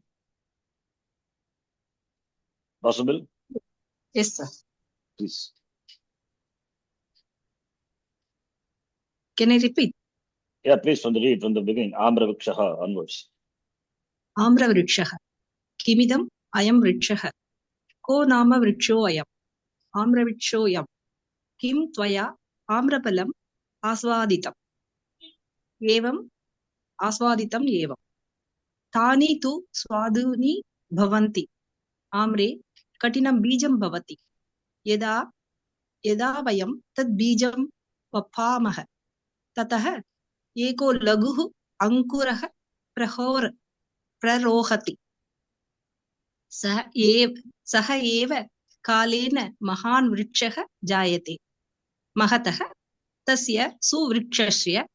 Speaker 1: Possible?
Speaker 13: Yes, sir.
Speaker 1: Please.
Speaker 13: Can I repeat?
Speaker 1: Yeah, please, from the beginning. Amra Vrikshaha onwards.
Speaker 13: Amra Vrikshaha. Kimidam ayam Vrikshaha. Ko nama Vriksho ayam. Amra Vriksho yam. Kim tvaya Amrapalam asvaditam. Evam asvaditam evam. Tani tu swaduni bhavanti. Amre katinam bijam bhavati. Yada vayam tad bijam vapamaha. Tataha eko laguhu ankuraha prarohati. Saha eva kalena mahan vrikshaha jayate. Mahataha tasya suvrikshasya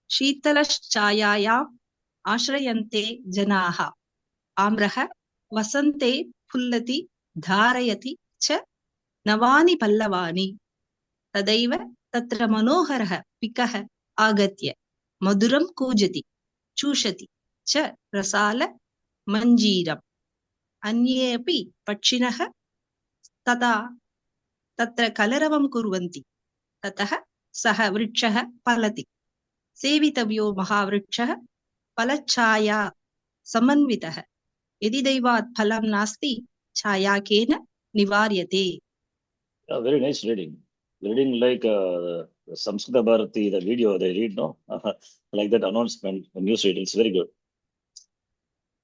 Speaker 13: shitalaschayayam ashrayante janaha. Amraha vasante pullati dharayati cha navani pallavani. Tadaiva tatra manoharaha pikaha agatya maduram kujati chushati cha rasala manjiram. अन्येऽपि पक्षिणः तथा तत्र कलरवं कुर्वन्ति ततः सः वृक्षः फलति सेवितव्यो महावृक्षः फलच्छाया समन्वितः यदि दैवात् फलं नास्ति छाया केन निवार्यते.
Speaker 1: Very nice reading. Reading like Samskrita Bharati, the video they read, no? Like that announcement, the news read, it's very good.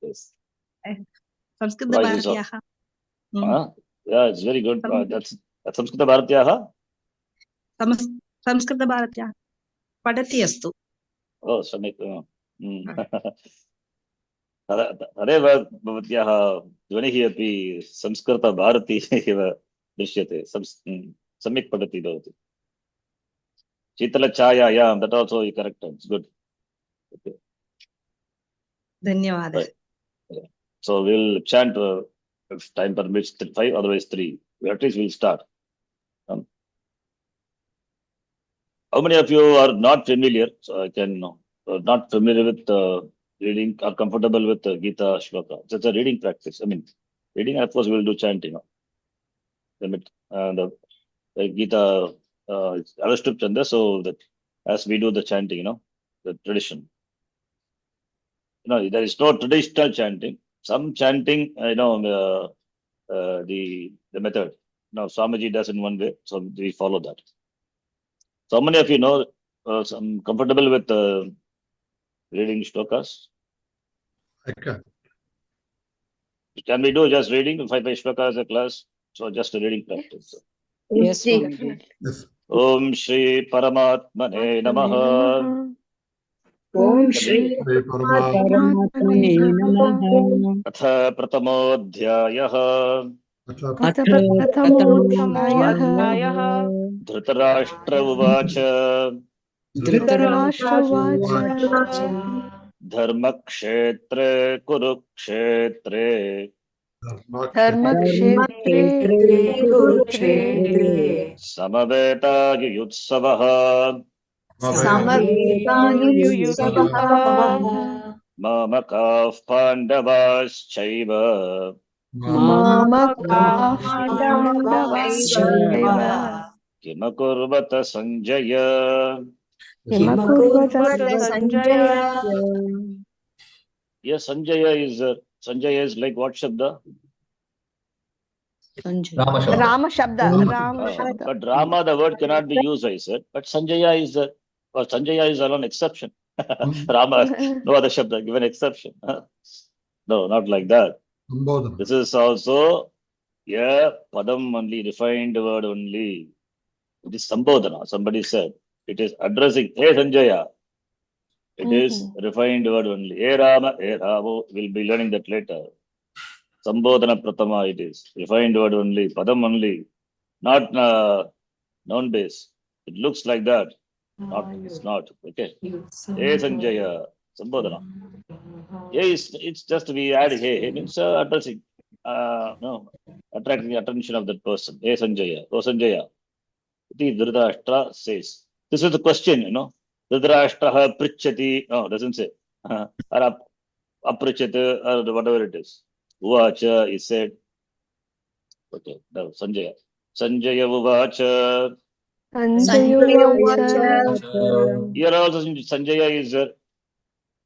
Speaker 1: Yes.
Speaker 13: संस्कृतभारत्याः
Speaker 1: Yeah, it's very good. That's Samskrita Bharatiyaha?
Speaker 13: संस्कृतभारत्याः पठति अस्तु.
Speaker 1: Oh, सम्यक्. तदेव भवत्याः ध्वनिः अपि संस्कृतभारती एव दृश्यते. सम्यक् पठति भवति. शीतलछायायां, that also you correct. It's good. Okay.
Speaker 13: धन्यवादः.
Speaker 1: Right. Yeah. So we'll chant if time permits 5, otherwise 3. At least we'll start. How many of you are not familiar? So I can not familiar with reading or comfortable with Gita Shloka. It's a reading practice. I mean, reading, of course, we'll do chanting. The Gita is Anushtup Chanda, so that as we do the chanting, the tradition. There is no traditional chanting. Some chanting, the method. Now, Swamiji does in one way, so we follow that. So many of you know, some comfortable with reading shlokas?
Speaker 4: Okay.
Speaker 1: Can we do just reading 5 shlokas a class? So just a reading practice.
Speaker 12: Yes,
Speaker 4: Yes.
Speaker 1: Om Shri Paramatmane Namaha.
Speaker 3: Om Shri
Speaker 12: परमात्मने नमः.
Speaker 1: Atha Pratamodhyayah.
Speaker 2: अथ प्रथमोऽध्यायः
Speaker 1: Dhritarashtra Uvacha.
Speaker 2: Dhritarashtra उवाच
Speaker 1: Dharmakshetre Kurukshetre.
Speaker 2: धर्मक्षेत्रे
Speaker 5: कुरुक्षेत्रे
Speaker 1: Samaveta Yuyutsavaha.
Speaker 2: समवेतायुयुत्सवः
Speaker 1: Mamakav Pandavaschaiva.
Speaker 2: मामकाः पाण्डवाश्चैव
Speaker 1: Kimakurvata Sanjaya.
Speaker 2: किमकुर्वत
Speaker 10: Sanjaya.
Speaker 1: Yes, Sanjaya is like what Shabda?
Speaker 7: Rama Shabda.
Speaker 2: Ram शब्द
Speaker 1: But Rama, the word cannot be used, I said. But Sanjaya is Sanjaya is alone exception. Rama, no other Shabda, given exception. No, not like that.
Speaker 4: Sambodhana.
Speaker 1: This is also, Padam only, refined word only. It is Sambodhana, somebody said. It is addressing, hey Sanjaya. It is refined word only. Hey Rama, hey Ramo. We'll be learning that later. Sambodhana Pratama it is. Refined word only, Padam only. Not noun base. It looks like that. It's not. Okay. Hey Sanjaya. Sambodhana. It's just we add hey. Hey means addressing. Attracting the attention of that person. Hey Sanjaya. Oh Sanjaya. Dhritarashtra says. This is the question, Dhritarashtra prichati. No, doesn't say. Or aprichyate or whatever it is. Uvacha is said. Okay, now Sanjaya. Sanjaya Uvacha. Here also Sanjaya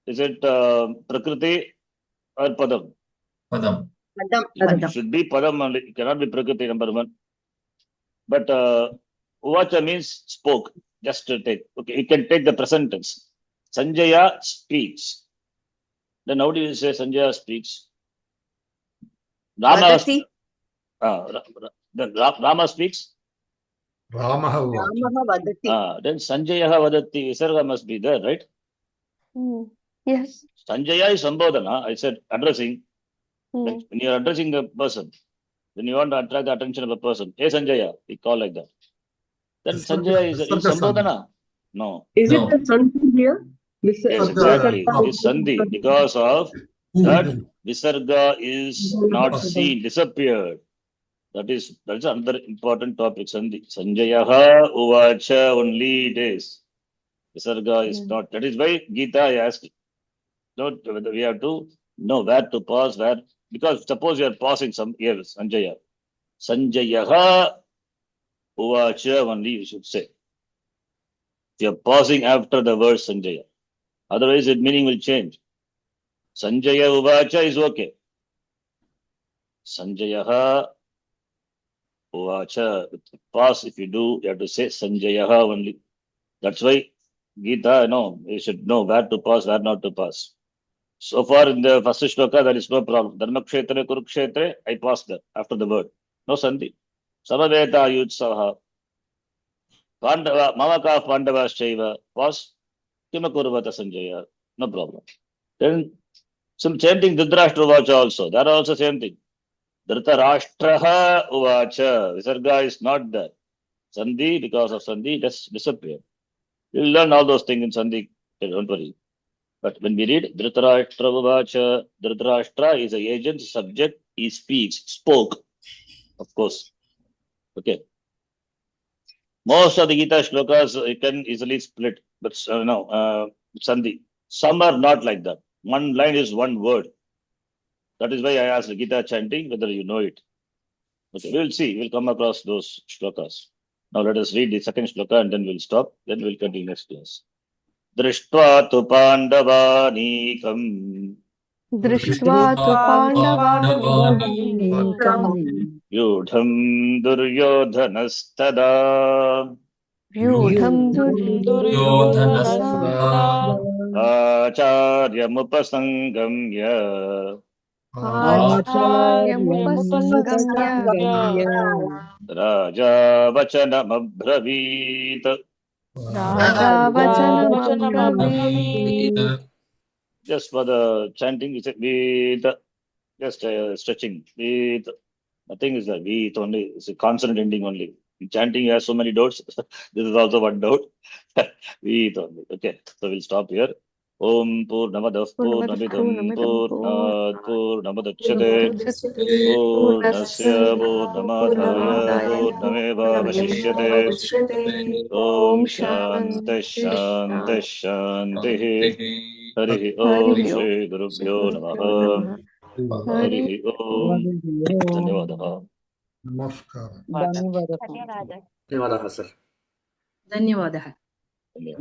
Speaker 1: is it Prakriti or Padam?
Speaker 7: Padam.
Speaker 1: It should be Padam only. It cannot be Prakriti, number one. But Uvacha means spoke. Just to take. Okay, you can take the present tense. Sanjaya speaks. Then how do you say Sanjaya speaks? Rama speaks.
Speaker 4: Ramaha Vadati.
Speaker 1: Then Sanjaya Vadati. Visarga must be there, right?
Speaker 2: Yes.
Speaker 1: Sanjaya is Sambodhana. I said addressing. When you are addressing a person, when you want to attract the attention of a person, hey Sanjaya, we call like that. Then Sanjaya is Sambodhana. No.
Speaker 8: Is it the sun here?
Speaker 1: Yes, exactly. It is Sandhi. Because of that, Visarga is not seen, disappeared. That's another important topic, Sandhi. Sanjayaha Uvacha only it is. Visarga is not. That is why Gita I asked. We have to know where to pause, where because suppose you are pausing some here, Sanjaya. Sanjayaha uvacha only you should say. You are pausing after the word Sanjaya. Otherwise, its meaning will change. Sanjaya uvacha is okay. Sanjayaha uvacha. With pause, if you do, you have to say Sanjayaha only. That's why Gita, no, you should know where to pause, where not to pause. So far in the first shloka, there is no problem. Dharma kshetre, kurukshetre, I paused there after the word. No sandhi. Samaveta yutsaha. Pandava, mamaka pandava shaiva. Pause. Kima kurvata Sanjaya. No problem. Then some chanting Dhritarashtra uvacha also. That also same thing. Dhritarashtraha uvacha. Visarga is not there. Sandhi, because of sandhi, just disappear. You'll learn all those things in sandhi. Don't worry. But when we read Dhritarashtra uvacha, Dhritarashtra is an agent, subject, he speaks, spoke, of course. Okay. Most of the Gita shlokas you can easily split, but sandhi. Some are not like that. One line is one word. That is why I asked Gita chanting whether you know it. Okay, we'll see. We'll come across those shlokas. Now let us read the second shloka and then we'll stop. Then we'll continue next class. Drishtva tu Pandavanīkam.
Speaker 2: Drishtva tu
Speaker 12: Pandavanikam.
Speaker 1: Yudham Duryodhanastada.
Speaker 2: Vyudham
Speaker 10: Duryodhanastada.
Speaker 1: Acharyamupasangamya.
Speaker 2: Acharyamupasangamya.
Speaker 1: Raja Vachanamabravīt.
Speaker 2: Raja Vachanamabravīt.
Speaker 1: Just for the chanting, it's Veet. Just stretching. Veet. Nothing is there. Veet only. It's a consonant ending only. In chanting, you have so many dots. This is also one dot. Veet only. Okay. So we'll stop here. Om Purnamadav Purnamidam Purnat Purnamudachyate Purnasya Purnamadaya Purnameva Vashishyate. Om Shanti Shanti Shanti. Harihi Om Shri Gurubhyo Namaha. Harihi Om. Dhanyavadaha.
Speaker 4: Namaskar.
Speaker 12: ధన్యవాదాలు.
Speaker 9: ధన్యవాదాలు.
Speaker 3: ధన్యవాదాలు sir.
Speaker 13: ధన్యవాదాలు.